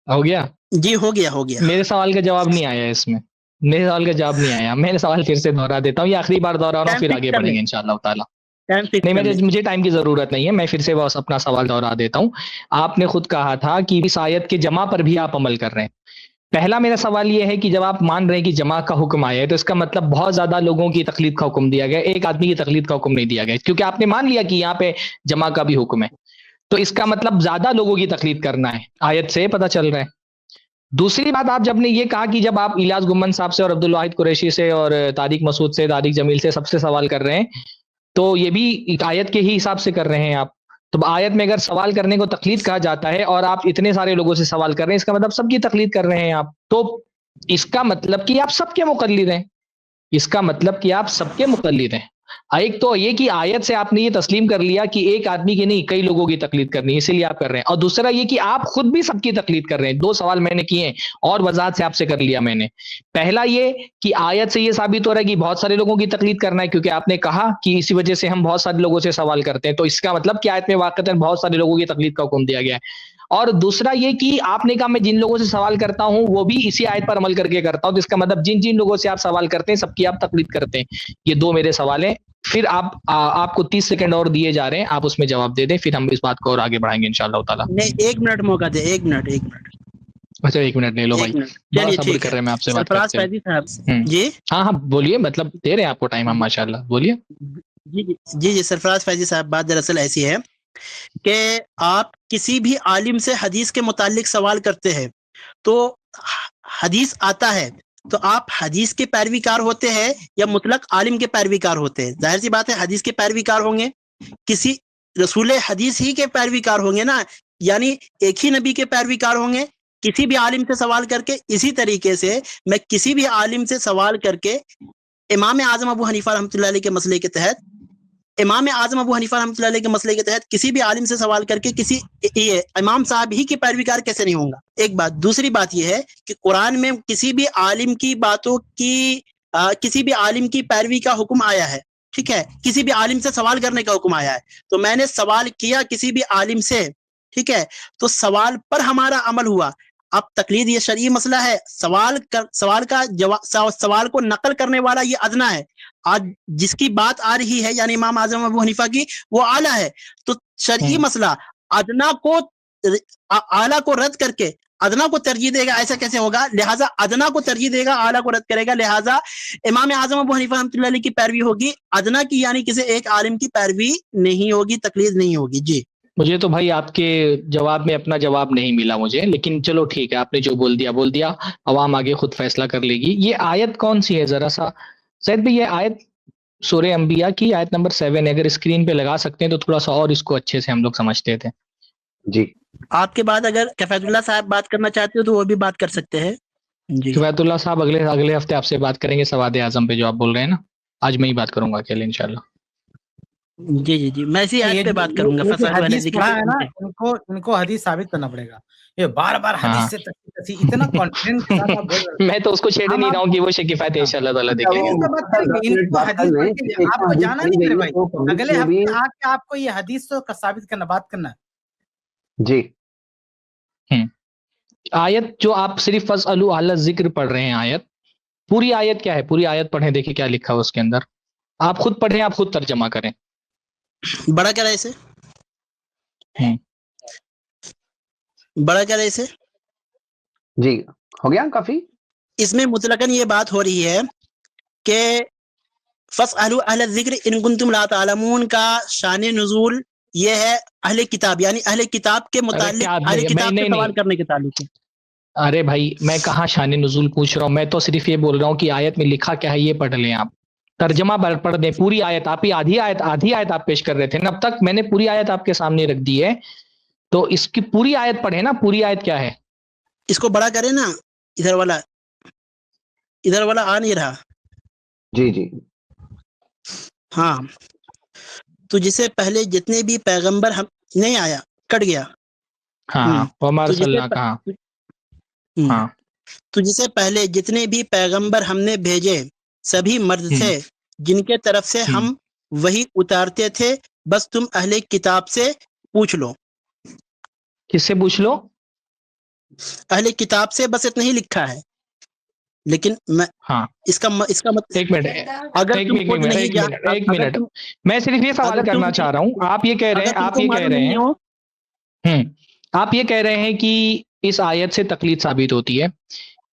ہو گیا جی, ہو گیا. میرے سوال کا جواب نہیں آیا اس میں, میرے سوال کا جواب نہیں آیا. میں نے سوال پھر سے دوہرا دیتا ہوں, یہ آخری بار دوہرا رہا ہوں, پھر آگے بڑھیں گے انشاءاللہ تعالیٰ. نہیں, مجھے ٹائم کی ضرورت نہیں ہے, میں پھر سے بس اپنا سوال دوہرا دیتا ہوں. آپ نے خود کہا تھا کہ اس آیت کے جمع پر بھی آپ عمل کر رہے ہیں. پہلا میرا سوال یہ ہے کہ جب آپ مان رہے ہیں کہ جمع کا حکم آیا ہے, تو اس کا مطلب بہت زیادہ لوگوں کی تقلید کا حکم دیا گیا, ایک آدمی کی تقلید کا حکم نہیں دیا گیا, کیونکہ آپ نے مان لیا کہ یہاں پہ جمع کا بھی حکم ہے. تو اس کا مطلب زیادہ لوگوں کی تقلید کرنا ہے, آیت سے پتہ چل رہا ہے. دوسری بات, آپ جب نے یہ کہا کہ جب آپ الیاس گمن صاحب سے اور عبدالواحد قریشی سے اور طارق مسعود سے, طارق جمیل سے, سب سے سوال کر رہے ہیں, تو یہ بھی ایک آیت کے ہی حساب سے کر رہے ہیں آپ. تو آیت میں اگر سوال کرنے کو تقلید کہا جاتا ہے اور آپ اتنے سارے لوگوں سے سوال کر رہے ہیں, اس کا مطلب سب کی تقلید کر رہے ہیں آپ. تو اس کا مطلب کہ آپ سب کے مقلد ہیں, اس کا مطلب کہ آپ سب کے مقلد ہیں. ایک تو یہ کہ آیت سے آپ نے یہ تسلیم کر لیا کہ ایک آدمی کی نہیں کئی لوگوں کی تقلید کرنی ہے, اسی لیے آپ کر رہے ہیں. اور دوسرا یہ کہ آپ خود بھی سب کی تقلید کر رہے ہیں. 2 سوال میں نے کیے ہیں اور وضاحت سے آپ سے کر لیا میں نے. پہلا یہ کہ آیت سے یہ ثابت ہو رہا ہے کہ بہت سارے لوگوں کی تقلید کرنا ہے, کیونکہ آپ نے کہا کہ اسی وجہ سے ہم بہت سارے لوگوں سے سوال کرتے ہیں, تو اس کا مطلب کہ آیت میں واقعتاً بہت سارے لوگوں کی تقلید کا حکم دیا گیا ہے. اور دوسرا یہ کہ آپ نے کہا میں جن لوگوں سے سوال کرتا ہوں وہ بھی اسی آیت پر عمل کر کے کرتا ہوں، تو اس کا مطلب جن جن لوگوں سے آپ سوال کرتے ہیں سب کی آپ تقلید کرتے ہیں۔ یہ دو میرے سوال ہیں، پھر آپ کو 30 سیکنڈ اور دیے جا رہے ہیں، آپ اس میں جواب دے دیں، پھر ہم اس بات کو اور آگے بڑھائیں گے انشاءاللہ تعالیٰ۔ نہیں 1 منٹ موقع دے، 1 منٹ اچھا 1 منٹ لے لو بھائی، 1 منٹ بڑا چلیے صبر ٹھیک کر ہے۔ رہے ہیں، میں آپ سے بات سرفراز کرتے فیضی صاحب ہیں۔ جی ہاں بولیے، مطلب دے رہے ہیں آپ کو ٹائم ہم ماشاءاللہ، بولیے۔ جی سرفراز فیضی صاحب، بات دراصل ایسی ہے کہ آپ کسی بھی عالم سے حدیث کے متعلق سوال کرتے ہیں تو حدیث آتا ہے تو آپ حدیث کے پیروی کار ہوتے ہیں یا مطلق عالم کے پیروی کار ہوتے ہیں؟ ظاہر سی بات ہے حدیث کے پیروی کار ہوں گے، کسی رسول حدیث ہی کے پیروی کار ہوں گے نا، یعنی ایک ہی نبی کے پیروی کار ہوں گے۔ کسی بھی عالم سے سوال کر کے، اسی طریقے سے میں کسی بھی عالم سے سوال کر کے امام اعظم ابو حنیفہ رحمۃ اللہ علیہ کے مسئلے کے تحت کسی بھی عالم سے سوال کر کے کسی امام صاحب ہی کی پیروی کار کیسے نہیں ہوں گا؟ ایک بات۔ دوسری بات یہ ہے کہ قرآن میں کسی بھی عالم کی باتوں کی کسی بھی عالم کی پیروی کا حکم آیا ہے، ٹھیک ہے، کسی بھی عالم سے سوال کرنے کا حکم آیا ہے، تو میں نے سوال کیا کسی بھی عالم سے، ٹھیک ہے، تو سوال پر ہمارا عمل ہوا۔ اب تقلید یہ شرعی مسئلہ ہے، سوال کو نقل کرنے والا یہ ادنا ہے، آج جس کی بات آ رہی ہے یعنی امام اعظم ابو حنیفہ کی، وہ اعلیٰ ہے، تو شرعی مسئلہ ادنا کو اعلیٰ کو رد کر کے ادنا کو ترجیح دے گا، ایسا کیسے ہوگا؟ لہٰذا ادنا کو ترجیح دے گا، اعلیٰ کو رد کرے گا، لہٰذا امام اعظم ابو حنیفہ رحمۃ اللہ علیہ کی پیروی ہوگی، ادنا کی یعنی کسی ایک عالم کی پیروی نہیں ہوگی، تقلید نہیں ہوگی۔ جی مجھے تو بھائی آپ کے جواب میں اپنا جواب نہیں ملا مجھے، لیکن چلو ٹھیک ہے، آپ نے جو بول دیا، عوام آگے خود فیصلہ کر لے گی۔ یہ آیت کون سی ہے ذرا سا سید بھائی؟ یہ آیت سورہ انبیاء کی آیت نمبر 7 ہے، اگر اسکرین پہ لگا سکتے ہیں تو تھوڑا سا اور اس کو اچھے سے ہم لوگ سمجھتے تھے۔ جی آپ کے بعد اگر کفایت اللہ صاحب بات کرنا چاہتے ہو تو وہ بھی بات کر سکتے ہیں۔ جی کفایت اللہ صاحب اگلے ہفتے آپ سے بات کریں گے سواد اعظم پہ جو آپ بول رہے ہیں نا، آج میں ہی بات کروں گا اکیلے انشاءاللہ۔ جی میں اسی آیت پہ بات کروں گا۔ حدیث پڑھا ہے نا، ان کو حدیث ثابت کرنا پڑے گا، یہ بار بار حدیث سے اتنا کانفیڈنس کے ساتھ آپ بول رہے ہیں۔ میں تو اس کو چھیڑ نہیں رہا ہوں کہ وہ کفایت ہے انشاءاللہ تعالیٰ دیکھیں گے۔ آپ کو جانا نہیں میرے بھائی، اگلے ہفتے آ کے آپ کو یہ حدیث تو ثابت کرنا، بات کرنا ہے۔ جی آیت جو آپ صرف فاسألوا اہل الذکر پڑھ رہے ہیں، آیت پوری آیت کیا ہے؟ پوری آیت پڑھیں، دیکھیں کیا لکھا ہے اس کے اندر، آپ خود پڑھیں، آپ خود ترجمہ کریں۔ بڑا کیا رہے سے بڑا کیا رہے سے جی ہو گیا کافی۔ اس میں مطلقاً یہ بات ہو رہی ہے کہ فاسألوا اہل الذکر ان کنتم لا تعلمون کا شان نزول یہ ہے اہل کتاب، یعنی اہل کتاب کے متعلق، اہل کتاب سے سوال کرنے کے تعلق ہے۔ ارے بھائی میں کہاں شان نزول پوچھ رہا ہوں، میں تو صرف یہ بول رہا ہوں کہ آیت میں لکھا کیا ہے یہ پڑھ لیں، آپ ترجمہ پڑھ دیں پوری آیت۔ آپ ہی آدھی آیت آپ پیش کر رہے تھے نا، اب تک میں نے پوری آیت آپ کے سامنے رکھ دی ہے، تو اس کی پوری آیت پڑھیں نا، پوری آیت کیا ہے۔ اس کو بڑا کریں نا، ادھر والا آ نہیں رہا۔ جی ہاں، تو جسے پہلے جتنے بھی پیغمبر ہم نہیں آیا، کٹ گیا۔ ہاں وما ارسلنا کہاں، ہاں تو جسے پہلے جتنے بھی پیغمبر ہم نے بھیجے سبھی مرد تھے جن کے طرف سے ہم وہی اتارتے تھے، بس تم اہل کتاب سے پوچھ لو۔ کس سے پوچھ لو؟ اہل کتاب سے، بس اتنا ہی لکھا ہے، لیکن میں ہاں اس کا مطلب ایک منٹ میں صرف یہ سوال کرنا چاہ رہا ہوں۔ آپ یہ کہہ رہے ہیں کہ اس آیت سے تقلید ثابت ہوتی ہے۔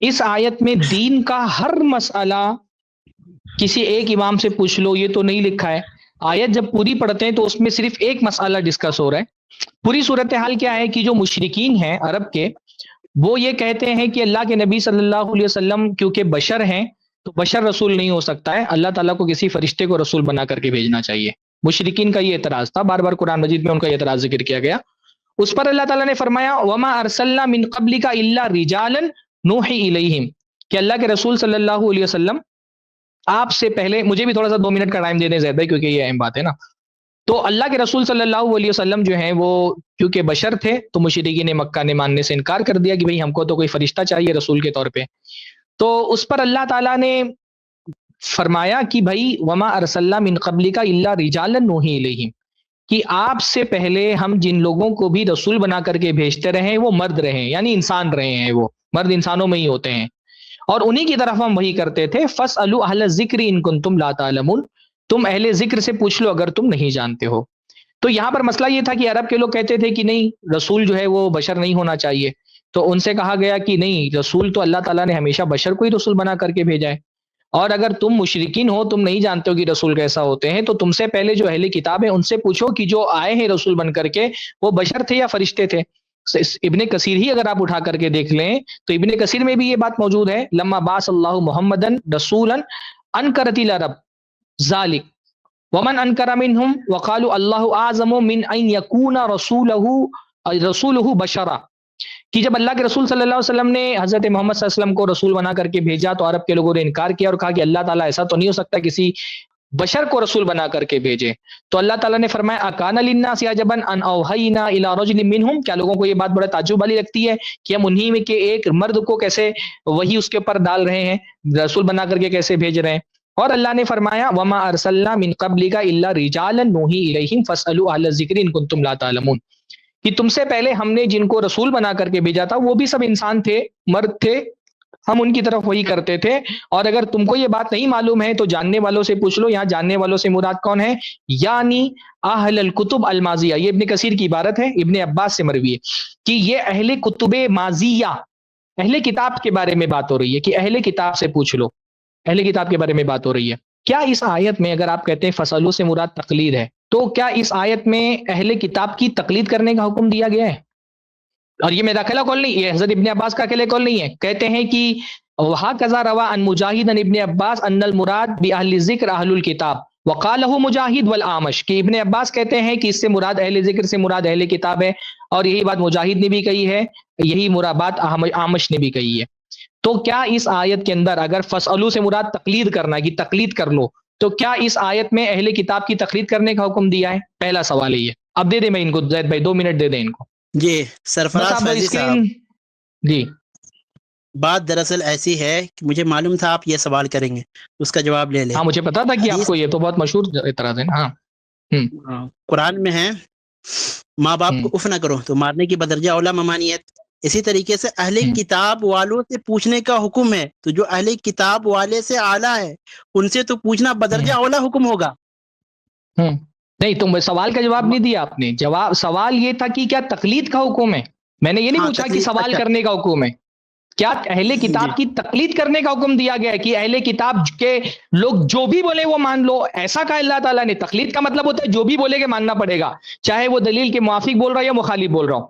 اس آیت میں دین کا ہر مسئلہ کسی ایک امام سے پوچھ لو یہ تو نہیں لکھا ہے۔ آیت جب پوری پڑھتے ہیں تو اس میں صرف ایک مسئلہ ڈسکس ہو رہا ہے۔ پوری صورتحال کیا ہے کہ جو مشرکین ہیں عرب کے، وہ یہ کہتے ہیں کہ اللہ کے نبی صلی اللہ علیہ وسلم کیونکہ بشر ہیں تو بشر رسول نہیں ہو سکتا ہے، اللہ تعالیٰ کو کسی فرشتے کو رسول بنا کر کے بھیجنا چاہیے۔ مشرکین کا یہ اعتراض تھا، بار بار قرآن مجید میں ان کا اعتراض ذکر کیا گیا۔ اس پر اللہ تعالیٰ نے فرمایا وما ارسلنا من قبلک الا رجالا نوحی الیہم، کہ اللہ کے رسول صلی اللہ علیہ وسلم آپ سے پہلے، مجھے بھی تھوڑا سا 2 منٹ کا ٹائم دے دیں زید بھائی کیونکہ یہ اہم بات ہے نا۔ تو اللہ کے رسول صلی اللہ علیہ وسلم جو ہیں وہ کیونکہ بشر تھے تو مشرکین مکہ نے ماننے سے انکار کر دیا کہ بھئی ہم کو تو کوئی فرشتہ چاہیے رسول کے طور پہ۔ تو اس پر اللہ تعالیٰ نے فرمایا کہ بھئی وما ارسلنا من قبلک الا رجالا نوحی الیہم، کہ آپ سے پہلے ہم جن لوگوں کو بھی رسول بنا کر کے بھیجتے رہے وہ مرد رہے ہیں، یعنی انسان رہے ہیں، وہ مرد انسانوں میں ہی ہوتے ہیں، اور انہی کی طرف ہم وہی کرتے تھے۔ فَاسْأَلُوا أَهْلَ الذِّكْرِ إِن كُنتُمْ لَا تَعْلَمُونَ، تم اہل ذکر سے پوچھ لو اگر تم نہیں جانتے ہو۔ تو یہاں پر مسئلہ یہ تھا کہ عرب کے لوگ کہتے تھے کہ نہیں، رسول جو ہے وہ بشر نہیں ہونا چاہیے، تو ان سے کہا گیا کہ نہیں، رسول تو اللہ تعالیٰ نے ہمیشہ بشر کو ہی رسول بنا کر کے بھیجا ہے، اور اگر تم مشرکین ہو، تم نہیں جانتے ہو کہ رسول کیسا ہوتے ہیں، تو تم سے پہلے جو اہل کتاب ہے ان سے پوچھو کہ جو آئے ہیں رسول بن کر کے وہ بشر تھے یا فرشتے تھے۔ ابن کثیر ہی اگر آپ اٹھا کر کے دیکھ لیں تو ابن کثیر میں بھی یہ بات موجود ہے، لما بعث اللہ محمدن رسولا انکرت العرب ذالک ومن انکر منہم وقالوا اللہ اعظم من ان یکون رسولہ بشرا، کہ جب اللہ کے رسول صلی اللہ علیہ وسلم نے حضرت محمد صلی اللہ علیہ وسلم کو رسول بنا کر کے بھیجا تو عرب کے لوگوں نے انکار کیا اور کہا کہ اللہ تعالیٰ ایسا تو نہیں ہو سکتا کسی بشر کو رسول بنا کر کے بھیجے۔ تو اللہ تعالیٰ نے فرمایا اکان للناس عجبا ان اوحینا الی رجل منہم، کیا لوگوں کو یہ بات بڑا تعجب والی لگتی ہے کہ ہم انہی میں کے ایک مرد کو کیسے وہی اس کے اوپر ڈال رہے ہیں، رسول بنا کر کے کیسے بھیج رہے ہیں۔ اور اللہ نے فرمایا وما ارسلنا من قبلک الا رجالا نوحی الیہم فاسألوا اہل الذکر ان کنتم لا تعلمون، کہ تم سے پہلے ہم نے جن کو رسول بنا کر کے بھیجا تھا وہ بھی سب انسان تھے، مرد تھے، ہم ان کی طرف وہی کرتے تھے، اور اگر تم کو یہ بات نہیں معلوم ہے تو جاننے والوں سے پوچھ لو۔ یہاں جاننے والوں سے مراد کون ہے؟ یعنی اہل الکتب الماضیہ، یہ ابن کثیر کی عبارت ہے، ابن عباس سے مروی ہے کہ یہ اہل کتب ماضیہ، اہل کتاب کے بارے میں بات ہو رہی ہے کہ اہل کتاب سے پوچھ لو، اہل کتاب کے بارے میں بات ہو رہی ہے۔ کیا اس آیت میں اگر آپ کہتے ہیں فصلوں سے مراد تقلید ہے، تو کیا اس آیت میں اہل کتاب کی تقلید کرنے کا حکم دیا گیا ہے؟ اور یہ میرا اکیلا قول نہیں، یہ حضرت ابن عباس کا اکیلے قول نہیں ہے، کہتے ہیں کہ وَهَكَذَا رَوَى عَنْ مُجَاهِدٍ عَنْ ابن عباس أَنَّ الْمُرَادَ بِأَهْلِ الذِّكْرِ أَهْلُ الْكِتَابِ وَقَالَهُ مجاہد والآمش، کہ ابن عباس کہتے ہیں کہ اس سے مراد اہل ذکر سے مراد اہل کتاب ہے، اور یہی بات مجاہد نے بھی کہی ہے، یہی بات آمش نے بھی کہی ہے۔ تو کیا اس آیت کے اندر اگر فَاسْأَلُوا سے مراد تقلید کرنا ہے کہ تقلید کر لو، تو کیا اس آیت میں اہل کتاب کی تقلید کرنے کا حکم دیا ہے؟ پہلا سوال یہ ہے۔ اب دے دیں میں ان کو، زید بھائی 2 منٹ دے دیں ان کو۔ جی سرفراز فیضی صاحب، جی بات دراصل ایسی ہے کہ مجھے معلوم تھا آپ یہ سوال کریں گے، اس کا جواب لے لیں۔ ہاں مجھے پتا تھا کہ آپ کو یہ تو بہت مشہور اعتراض ہے۔ ہاں قرآن میں ہے ماں باپ کو اف نہ کرو، تو مارنے کی بدرجہ اولا ممانعت۔ اسی طریقے سے اہل کتاب والوں سے پوچھنے کا حکم ہے، تو جو اہل کتاب والے سے اعلیٰ ہے ان سے تو پوچھنا بدرجہ اولا حکم ہوگا۔ نہیں، تم سوال کا جواب نہیں دیا آپ نے۔ سوال یہ تھا کہ کیا تقلید کا حکم ہے، میں نے یہ نہیں پوچھا کہ سوال کرنے کا حکم ہے۔ کیا اہل کتاب کی تقلید کرنے کا حکم دیا گیا ہے کہ اہل کتاب کے لوگ جو بھی بولے وہ مان لو، ایسا کہا اللہ تعالیٰ نے؟ تقلید کا مطلب ہوتا ہے جو بھی بولے گا ماننا پڑے گا، چاہے وہ دلیل کے موافق بول رہا ہے یا مخالف بول رہا ہوں۔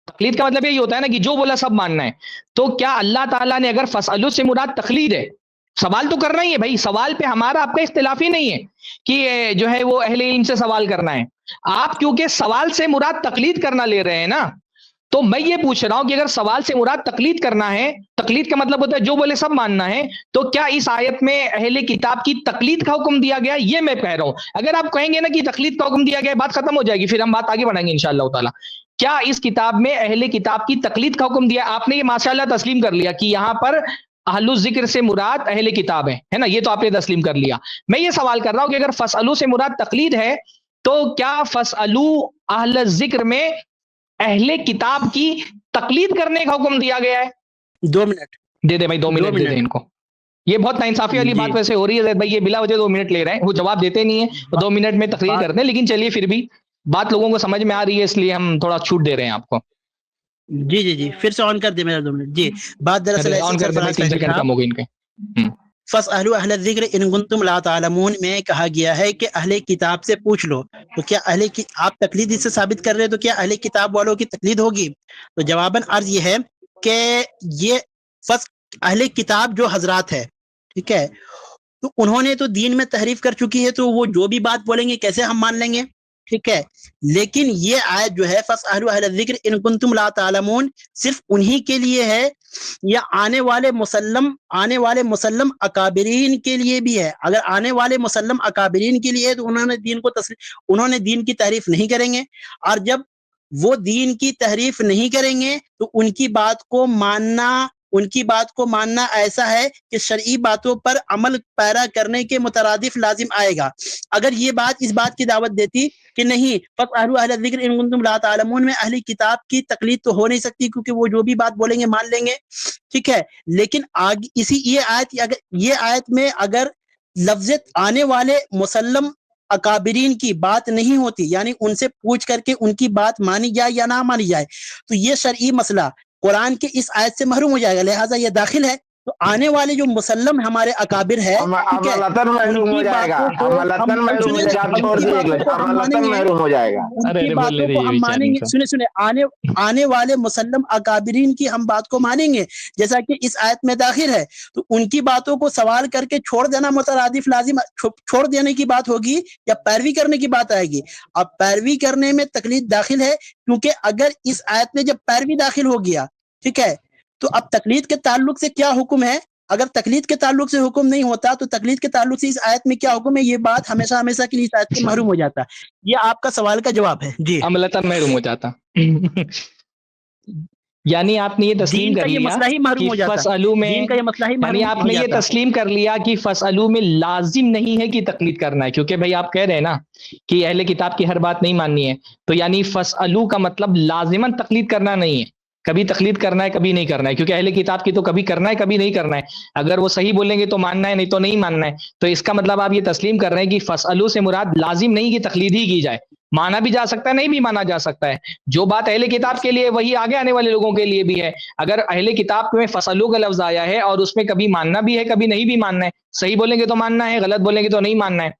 تقلید کا مطلب یہی ہوتا ہے نا کہ جو بولا سب ماننا ہے۔ تو کیا اللہ تعالیٰ نے اگر فصلوں سے مراد تقلید ہے، سوال تو کرنا ہی ہے بھائی، سوال پہ ہمارا آپ کا اختلاف ہی نہیں ہے کہ جو ہے وہ اہل علم سے سوال کرنا ہے۔ آپ کیونکہ سوال سے مراد تقلید کرنا لے رہے ہیں نا، تو میں یہ پوچھ رہا ہوں کہ اگر سوال سے مراد تقلید کرنا ہے، تقلید کا مطلب ہوتا ہے جو بولے سب ماننا ہے، تو کیا اس آیت میں اہل کتاب کی تقلید کا حکم دیا گیا؟ یہ میں کہہ رہا ہوں۔ اگر آپ کہیں گے نا کہ تقلید کا حکم دیا گیا، بات ختم ہو جائے گی، پھر ہم بات آگے بڑھائیں گے انشاءاللہ تعالی۔ کیا اس کتاب میں اہل کتاب کی تقلید کا حکم دیا؟ آپ نے یہ ماشاءاللہ تسلیم کر لیا کہ یہاں پر اہل الذکر سے مراد اہل کتاب ہے نا، یہ تو آپ نے تسلیم کر لیا۔ میں یہ سوال کر رہا ہوں کہ اگر فَاسْأَلُوا سے مراد تقلید ہے، تو کیا فَاسْأَلُوا اہل الذکر میں اہل کتاب کی تقلید کرنے کا حکم دیا گیا ہے؟ 2 منٹ دے دے بھائی، 2 منٹ دے دیں ان کو۔ یہ بہت ناانصافی والی بات ویسے ہو رہی ہے زید بھائی، یہ بلا وجہ 2 منٹ لے رہے ہیں، وہ جواب دیتے نہیں ہیں، 2 منٹ میں تقریر کرتے ہیں، لیکن چلیے پھر بھی بات لوگوں کو سمجھ میں آ رہی ہے، اس لیے ہم تھوڑا چھوٹ دے رہے ہیں آپ کو۔ جی پھر سے آن کر دیں میرا 2 منٹ۔ جی بات دراصل آن کر دیں، 3 سیکنڈ کم ہو گئے ان کے۔ فَاسْأَلُوا أَهْلَ الذِّكْرِ إِن كُنتُمْ لَا تَعْلَمُونَ میں کہا گیا ہے کہ اہل کتاب سے پوچھ لو، تو کیا آپ تقلید اس سے ثابت کر رہے ہیں، تو کیا اہل کتاب والوں کی تقلید ہوگی؟ تو جواباً عرض یہ ہے کہ یہ اہل کتاب جو حضرات ہے، ٹھیک ہے، تو انہوں نے تو دین میں تحریف کر چکی ہے، تو وہ جو بھی بات بولیں گے کیسے ہم مان لیں گے، ٹھیک ہے۔ لیکن یہ آیت جو ہے فَاسْأَلُوا أَهْلَ الذِّكْرِ إِن كُنتُمْ لَا تَعْلَمُونَ صرف انہی کے لیے ہے، یا آنے والے مسلم اکابرین کے لیے بھی ہے؟ اگر آنے والے مسلم اکابرین کے لیے ہے تو انہوں نے دین کی تحریف نہیں کریں گے، اور جب وہ دین کی تحریف نہیں کریں گے تو ان کی بات کو ماننا، ان کی بات کو ماننا ایسا ہے کہ شرعی باتوں پر عمل پیرا کرنے کے مترادف لازم آئے گا. اگر یہ بات اس بات کی دعوت دیتی کہ نہیں فَاسْأَلُوا أَهْلَ الذِّكْرِ إِن كُنتُمْ لَا تَعْلَمُونَ میں اہل کتاب کی تقلید تو ہو نہیں سکتی کیونکہ وہ جو بھی بات بولیں گے مان لیں گے, ٹھیک ہے. لیکن اسی یہ آیت میں اگر لفظ آنے والے مسلم اکابرین کی بات نہیں ہوتی, یعنی ان سے پوچھ کر کے ان کی بات مانی جائے یا نہ مانی جائے, تو یہ شرعی مسئلہ قرآن کے اس آیت سے محروم ہو جائے گا, لہٰذا یہ داخل ہے. تو آنے والے جو مسلم ہمارے اکابر ہے, ٹھیک ہے, عملتاً محروم ہو جائے گا, عملتاً محروم ہو جائے گا, آپ چھوڑ دیجیے, عملتاً محروم ہو جائے گا. ان کی باتوں کو ہم مانیں گے. سنے آنے والے مسلم اکابرین کی ہم بات کو مانیں گے جیسا کہ اس آیت میں داخل ہے. تو ان کی باتوں کو سوال کر کے چھوڑ دینا مترادف لازم چھوڑ دینے کی بات ہوگی یا پیروی کرنے کی بات آئے گی؟ اب پیروی کرنے میں تقلید داخل ہے, کیونکہ اگر اس آیت میں جب پیروی داخل ہو گیا, ٹھیک ہے, تو اب تقلید کے تعلق سے کیا حکم ہے؟ اگر تقلید کے تعلق سے حکم نہیں ہوتا تو تقلید کے تعلق سے اس آیت میں کیا حکم ہے؟ یہ بات ہمیشہ ہمیشہ کے لیے اس آیت سے محروم ہو جاتا. یہ آپ کا سوال کا جواب ہے. جی, عملتاً محروم ہو جاتا. یعنی آپ نے یہ تسلیم کر لیا کہ فَاسْأَلُوا میں, یعنی آپ نے یہ تسلیم کر لیا کہ فَاسْأَلُوا میں لازم نہیں ہے کہ تقلید کرنا ہے, کیونکہ بھائی آپ کہہ رہے ہیں نا کہ اہل کتاب کی ہر بات نہیں ماننی ہے, تو یعنی فَاسْأَلُوا کا مطلب لازماً تقلید کرنا نہیں ہے, کبھی تقلید کرنا ہے کبھی نہیں کرنا ہے, کیونکہ اہل کتاب کی تو کبھی کرنا ہے کبھی نہیں کرنا ہے. اگر وہ صحیح بولیں گے تو ماننا ہے, نہیں تو نہیں ماننا ہے. تو اس کا مطلب آپ یہ تسلیم کر رہے ہیں کہ فَاسْأَلُوا سے مراد لازم نہیں کہ تقلید ہی کی جائے, مانا بھی جا سکتا ہے نہیں بھی مانا جا سکتا ہے. جو بات اہل کتاب کے لیے وہی آگے آنے والے لوگوں کے لیے بھی ہے. اگر اہل کتاب میں فَاسْأَلُوا کا لفظ آیا ہے اور اس میں کبھی ماننا بھی ہے کبھی نہیں بھی ماننا ہے, صحیح بولیں گے تو ماننا ہے, غلط بولیں گے تو نہیں ماننا ہے.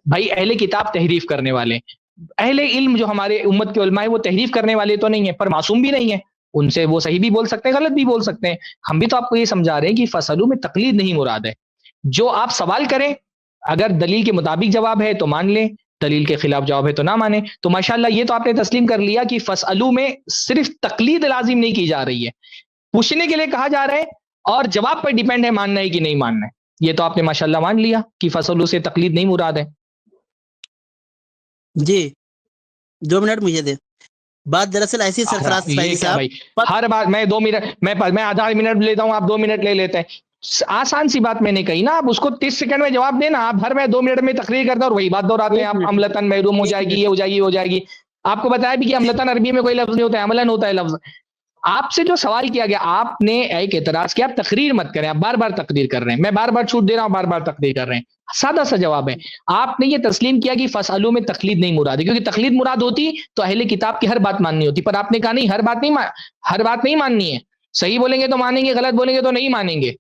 بھائی اہل کتاب تحریف کرنے والے, اہل علم جو ہمارے امت کے علماء ہیں وہ تحریف کرنے والے تو نہیں ہیں, پر معصوم بھی نہیں ہیں. ان سے وہ صحیح بھی بول سکتے ہیں غلط بھی بول سکتے ہیں. ہم بھی تو آپ کو یہ سمجھا رہے ہیں کہ فَاسْأَلُوا میں تقلید نہیں مراد ہے. جو آپ سوال کریں, اگر دلیل کے مطابق جواب ہے تو مان لیں, دلیل کے خلاف جواب ہے تو نہ مانیں. تو ماشاءاللہ یہ تو آپ نے تسلیم کر لیا کہ فَاسْأَلُوا میں صرف تقلید لازم نہیں کی جا رہی ہے, پوچھنے کے لیے کہا جا رہا ہے اور جواب پر ڈیپینڈ ہے ماننا ہے کہ نہیں ماننا ہے. یہ تو آپ نے ماشاءاللہ مان لیا کہ فَاسْأَلُوا سے تقلید نہیں مراد ہے. جی 2 منٹ مجھے دے. بات دراصل ایسی سرفراز فیضی صاحب, ہر بات میں 2 منٹ میں آدھا منٹ لیتا ہوں, آپ 2 منٹ لے لیتے ہیں. آسان سی بات میں نے کہی نا, آپ اس کو 30 سیکنڈ میں جواب دینا. آپ ہر میں 2 منٹ میں تقریر کرتے ہیں اور وہی بات دہراتے ہیں. آپ عملتاً محروم ہو جائے گی, یہ ہو جائے گی, ہو جائے گی. آپ کو بتایا بھی کہ عملتاً عربی میں کوئی لفظ نہیں ہوتا ہے, عملاً ہوتا ہے لفظ. آپ سے جو سوال کیا گیا, آپ نے ایک اعتراض کیا, آپ تقریر مت کریں, آپ بار بار تقریر کر رہے ہیں, میں بار بار چھوٹ دے رہا ہوں, بار بار تقریر کر رہے ہیں. سادہ سا جواب ہے. آپ نے یہ تسلیم کیا کہ فَاسْأَلُوا میں تقلید نہیں مراد ہے, کیونکہ تقلید مراد ہوتی تو اہل کتاب کی ہر بات ماننی ہوتی, پر آپ نے کہا نہیں, ہر بات نہیں ماننی ہے. صحیح بولیں گے تو مانیں گے, غلط بولیں گے تو نہیں مانیں گے.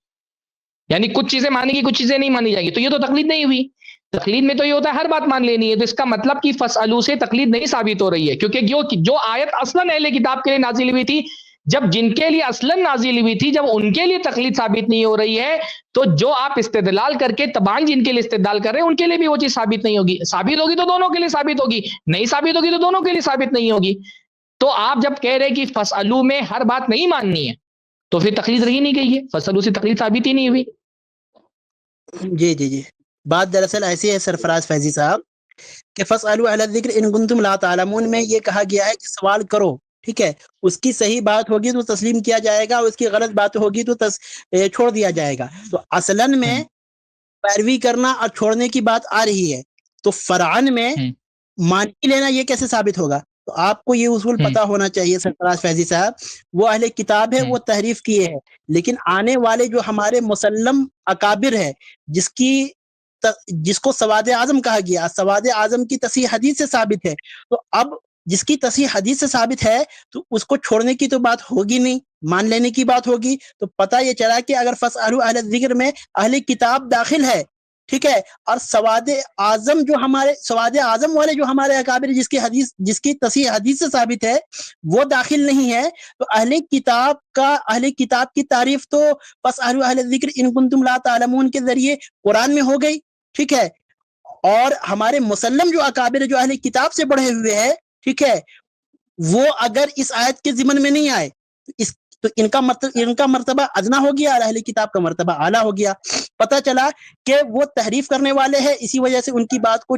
یعنی کچھ چیزیں مانیں گی, کچھ چیزیں نہیں مانی جائیں گی. تو یہ تو تقلید نہیں ہوئی. تقلید میں تو یہ ہوتا ہے ہر بات مان لینی ہے. تو اس کا مطلب کہ فَاسْأَلُوا سے تقلید نہیں ثابت ہو رہی ہے, کیونکہ جو آیت اصلاً اہل کتاب کے لیے نازل ہوئی تھی, جب جن کے لیے اصلاً نازل ہوئی تھی, جب ان کے لیے تقلید ثابت نہیں ہو رہی ہے, تو جو آپ استدلال کر کے تبان جن کے لیے استدلال کر رہے ہیں ان کے لیے بھی وہ چیز ثابت نہیں ہوگی. ثابت ہوگی تو دونوں کے لیے ثابت ہوگی, نہیں ثابت ہوگی تو دونوں کے لیے ثابت نہیں ہوگی. تو آپ جب کہہ رہے کہ فَاسْأَلُوا میں ہر بات نہیں ماننی ہے, تو پھر تقلید رہی نہیں گئی ہے, فَاسْأَلُوا سے تقلید ثابت ہی نہیں ہوئی. جی بات دراصل ایسی ہے سرفراز فیضی صاحب کہ فَاسْأَلُوا أَهْلَ الذِّكْرِ إِن كُنتُمْ لَا تَعْلَمُونَ میں یہ کہا گیا ہے کہ سوال کرو, ٹھیک ہے, اس کی صحیح بات ہوگی تو تسلیم کیا جائے گا, اور اس کی غلط بات ہوگی تو چھوڑ دیا جائے گا. تو اصلاً میں پیروی کرنا اور چھوڑنے کی بات آ رہی ہے, تو فرعن میں مان لینا یہ کیسے ثابت ہوگا؟ تو آپ کو یہ اصول پتہ ہونا چاہیے سرفراز فیضی صاحب. وہ اہل کتاب ہے, وہ تحریف کیے ہیں, لیکن آنے والے جو ہمارے مسلم اکابر ہے, جس کو سواد اعظم کہا گیا, سواد اعظم کی تصحیح حدیث سے ثابت ہے. تو اب جس کی تصحیح حدیث سے ثابت ہے تو اس کو چھوڑنے کی تو بات ہوگی نہیں, مان لینے کی بات ہوگی. تو پتہ یہ چلا کہ اگر فَاسْأَلُوا أَهْلَ الذِّكْرِ میں اہل کتاب داخل ہے, ٹھیک ہے, اور سواد اعظم والے جو ہمارے اکابر جس کی تصحیح حدیث سے ثابت ہے وہ داخل نہیں ہے, تو اہل کتاب کی تعریف تو فَاسْأَلُوا أَهْلَ الذِّكْرِ إِن كُنتُمْ لَا تَعْلَمُونَ کے ذریعے قرآن میں ہو گئی, ٹھیک ہے. اور ہمارے مسلم جو اکابر جو اہل کتاب سے بڑھے ہوئے ہیں, ٹھیک ہے, وہ اگر اس آیت کے ضمن میں نہیں آئے تو ان کا مرتبہ ادنا ہو گیا اور اہل کتاب کا مرتبہ اعلیٰ ہو گیا. پتہ چلا کہ وہ تحریف کرنے والے ہیں, اسی وجہ سے ان کی بات کو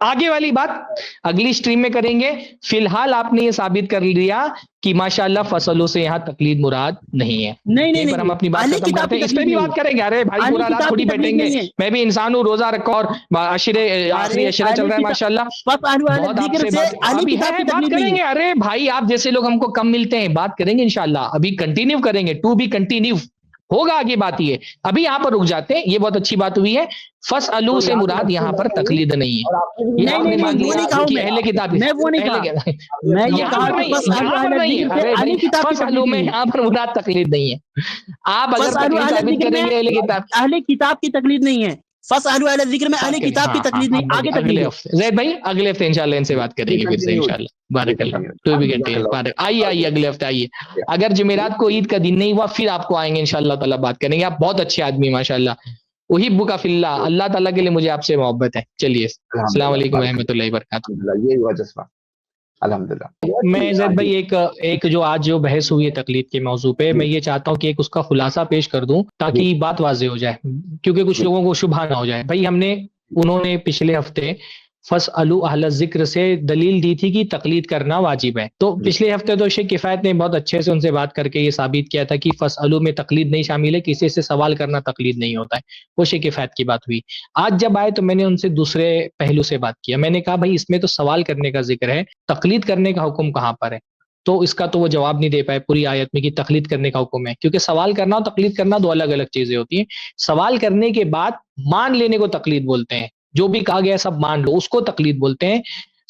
آگے والی بات اگلی سٹریم میں کریں گے. فی الحال آپ نے یہ ثابت کر لیا کہ ماشاءاللہ فصلوں سے یہاں تقلید مراد نہیں ہے. نہیں پر ہم اپنی بات ختم کرتے ہیں. اس پہ بھی بات کریں گے. ارے بھائی پورا رات تھوڑی بیٹھیں گے. میں بھی انسان ہوں, روزہ رکھا اور آخری عشرہ چل رہا ہے ماشاءاللہ. بہت آپ سے بات کریں گے. ارے بھائی آپ جیسے لوگ ہم کو کم ملتے ہیں, بات کریں گے انشاءاللہ. ابھی کنٹینیو کریں گے, ٹو بی کنٹینیو ہوگا آگے. بات یہ ابھی یہاں پر رک جاتے ہیں. یہ بہت اچھی بات ہوئی ہے. فَاسْأَلُوا سے مراد یہاں پر تقلید نہیں ہے. یہ آپ نے مان لیا کہ اہل کتاب, میں وہ نہیں کہا. میں یہ کہا کہ فَاسْأَلُوا میں یہاں پر مراد تقلید نہیں ہے. آپ اگر تقلید ثابت کریں گے اہل کتاب کی تقلید نہیں ہے. فَاسْأَلُوا اہل الذکر میں اہل کتاب کی تقلید نہیں, آگے تقلید ہے. زید بھائی اگلے ہفتے انشاءاللہ ان سے بات کریں گے پھر سے انشاءاللہ. بارک اللہ. تو بھی گھنٹے آئیے اگلے ہفتے آئیے. اگر جمعرات کو عید کا دن نہیں ہوا پھر آپ کو آئیں گے انشاءاللہ تعالیٰ, بات کریں گے. آپ بہت اچھے آدمی ماشاءاللہ. احبک فی اللہ, اللہ تعالیٰ کے لیے مجھے آپ سے محبت ہے. چلیے السلام علیکم ورحمۃ اللہ وبرکاتہ. یہ ہوا جذبہ الحمدللہ. میں زید بھائی ایک جو آج جو بحث ہوئی ہے تقلید کے موضوع پہ, میں یہ چاہتا ہوں کہ ایک اس کا خلاصہ پیش کر دوں تاکہ بات واضح ہو جائے, کیونکہ کچھ لوگوں کو شبہ نہ ہو جائے. بھائی انہوں نے پچھلے ہفتے فَاسْأَلُوا اہل الذکر سے دلیل دی تھی کہ تقلید کرنا واجب ہے. تو پچھلے ہفتے تو شیخ کفایت نے بہت اچھے سے ان سے بات کر کے یہ ثابت کیا تھا کہ فَاسْأَلُوا میں تقلید نہیں شامل ہے, کسی سے سوال کرنا تقلید نہیں ہوتا ہے. وہ شیخ کفایت کی بات ہوئی. آج جب آئے تو میں نے ان سے دوسرے پہلو سے بات کیا. میں نے کہا بھائی اس میں تو سوال کرنے کا ذکر ہے, تقلید کرنے کا حکم کہاں پر ہے؟ تو اس کا تو وہ جواب نہیں دے پائے پوری آیت میں کہ تقلید کرنے کا حکم ہے, کیونکہ سوال کرنا اور تقلید کرنا دو الگ الگ چیزیں ہوتی ہیں. سوال کرنے کے بعد مان لینے کو تقلید بولتے ہیں. جو بھی کہا گیا ہے سب مان لو, اس کو تقلید بولتے ہیں.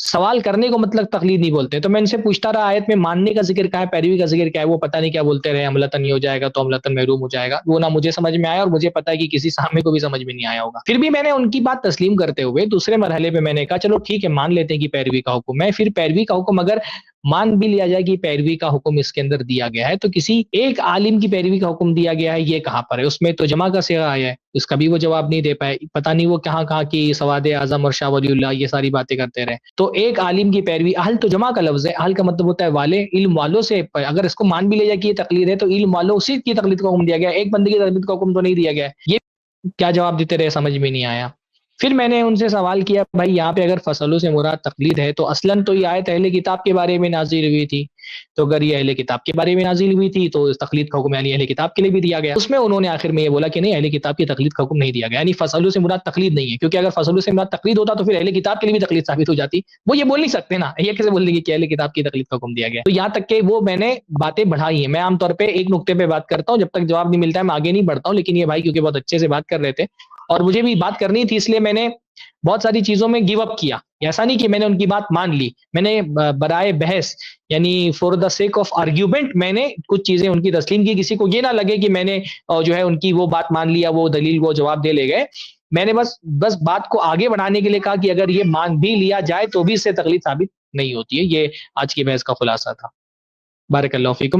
سوال کرنے کو مطلب تقلید نہیں بولتے. تو میں ان سے پوچھتا رہا آیت میں ماننے کا ذکر کیا ہے, پیروی کا ذکر کیا ہے؟ وہ پتہ نہیں کیا بولتے رہے, عملتاً یہ ہو جائے گا تو عملتاً محروم ہو جائے گا. وہ نہ مجھے سمجھ میں آیا اور مجھے پتا ہے کہ کسی سامنے کو بھی سمجھ میں نہیں آیا ہوگا. پھر بھی میں نے ان کی بات تسلیم کرتے ہوئے دوسرے مرحلے پہ میں نے کہا چلو ٹھیک ہے مان لیتے ہیں کہ پیروی کا حکم ہے. پھر پیروی کا حکم اگر مان بھی لیا جائے کہ پیروی کا حکم اس کے اندر دیا گیا ہے, تو کسی ایک عالم کی پیروی کا حکم دیا گیا ہے, یہ کہاں پر ہے؟ اس میں تو جمع کا صیغہ آیا ہے, اس کا بھی وہ جواب نہیں دے پائے. پتہ نہیں وہ کہاں کی سواد اعظم اور شاہ ولی اللہ یہ ساری باتیں کرتے رہے. تو ایک عالم کی پیروی, اہل تو جمع کا لفظ ہے, اہل کا مطلب ہوتا ہے والے, علم والوں سے. اگر اس کو مان بھی لے جائے کہ یہ تقلید ہے تو علم والوں اسی کی تقلید کا حکم دیا گیا, ایک بندے کی تقلید کا حکم تو نہیں دیا گیا. یہ کیا جواب دیتے رہے, سمجھ میں نہیں آیا. پھر میں نے ان سے سوال کیا بھائی یہاں پہ اگر فصلوں سے مراد تقلید ہے تو اصلاً تو یہ آیت اہل کتاب کے بارے میں نازل ہوئی تھی. تو اگر یہ اہل کتاب کے بارے میں نازل ہوئی تھی تو تقلید کا حکم یعنی اہل کتاب کے لیے بھی دیا گیا. اس میں انہوں نے آخر میں یہ بولا کہ نہیں, اہل کتاب کی تقلید کا حکم نہیں دیا گیا, یعنی فصلوں سے مراد تقلید نہیں ہے. کیونکہ اگر فصلوں سے مراد تقلید ہوتا تو پھر اہل کتاب کے لیے بھی تقلید ثابت ہو جاتی. وہ یہ بول نہیں سکتے نا, یہ کیسے بول دیں گے کہ اہل کتاب کی تقلید کا حکم دیا گیا. تو یہاں تک کہ وہ میں نے باتیں بڑھائی ہیں. میں عام طور پہ ایک نقطے پہ بات کرتا ہوں, جب تک جواب نہیں ملتا ہے میں آگے نہیں بڑھتا ہوں. لیکن یہ بھائی کیونکہ بہت اچھے سے بات کر رہے تھے اور مجھے بھی بات کرنی تھی, اس لیے میں نے بہت ساری چیزوں میں گیو اپ کیا. ایسا نہیں کہ میں نے ان کی بات مان لی, میں نے برائے بحث یعنی for the sake of argument میں نے کچھ چیزیں ان کی تسلیم کی. کسی کو یہ نہ لگے کہ میں نے جو ہے ان کی وہ بات مان لیا, وہ دلیل وہ جواب دے لے گئے. میں نے بس بات کو آگے بڑھانے کے لیے کہا کہ اگر یہ مان بھی لیا جائے تو بھی اس سے تقلید ثابت نہیں ہوتی ہے. یہ آج کی بحث کا خلاصہ تھا. بارک اللہ فیکم.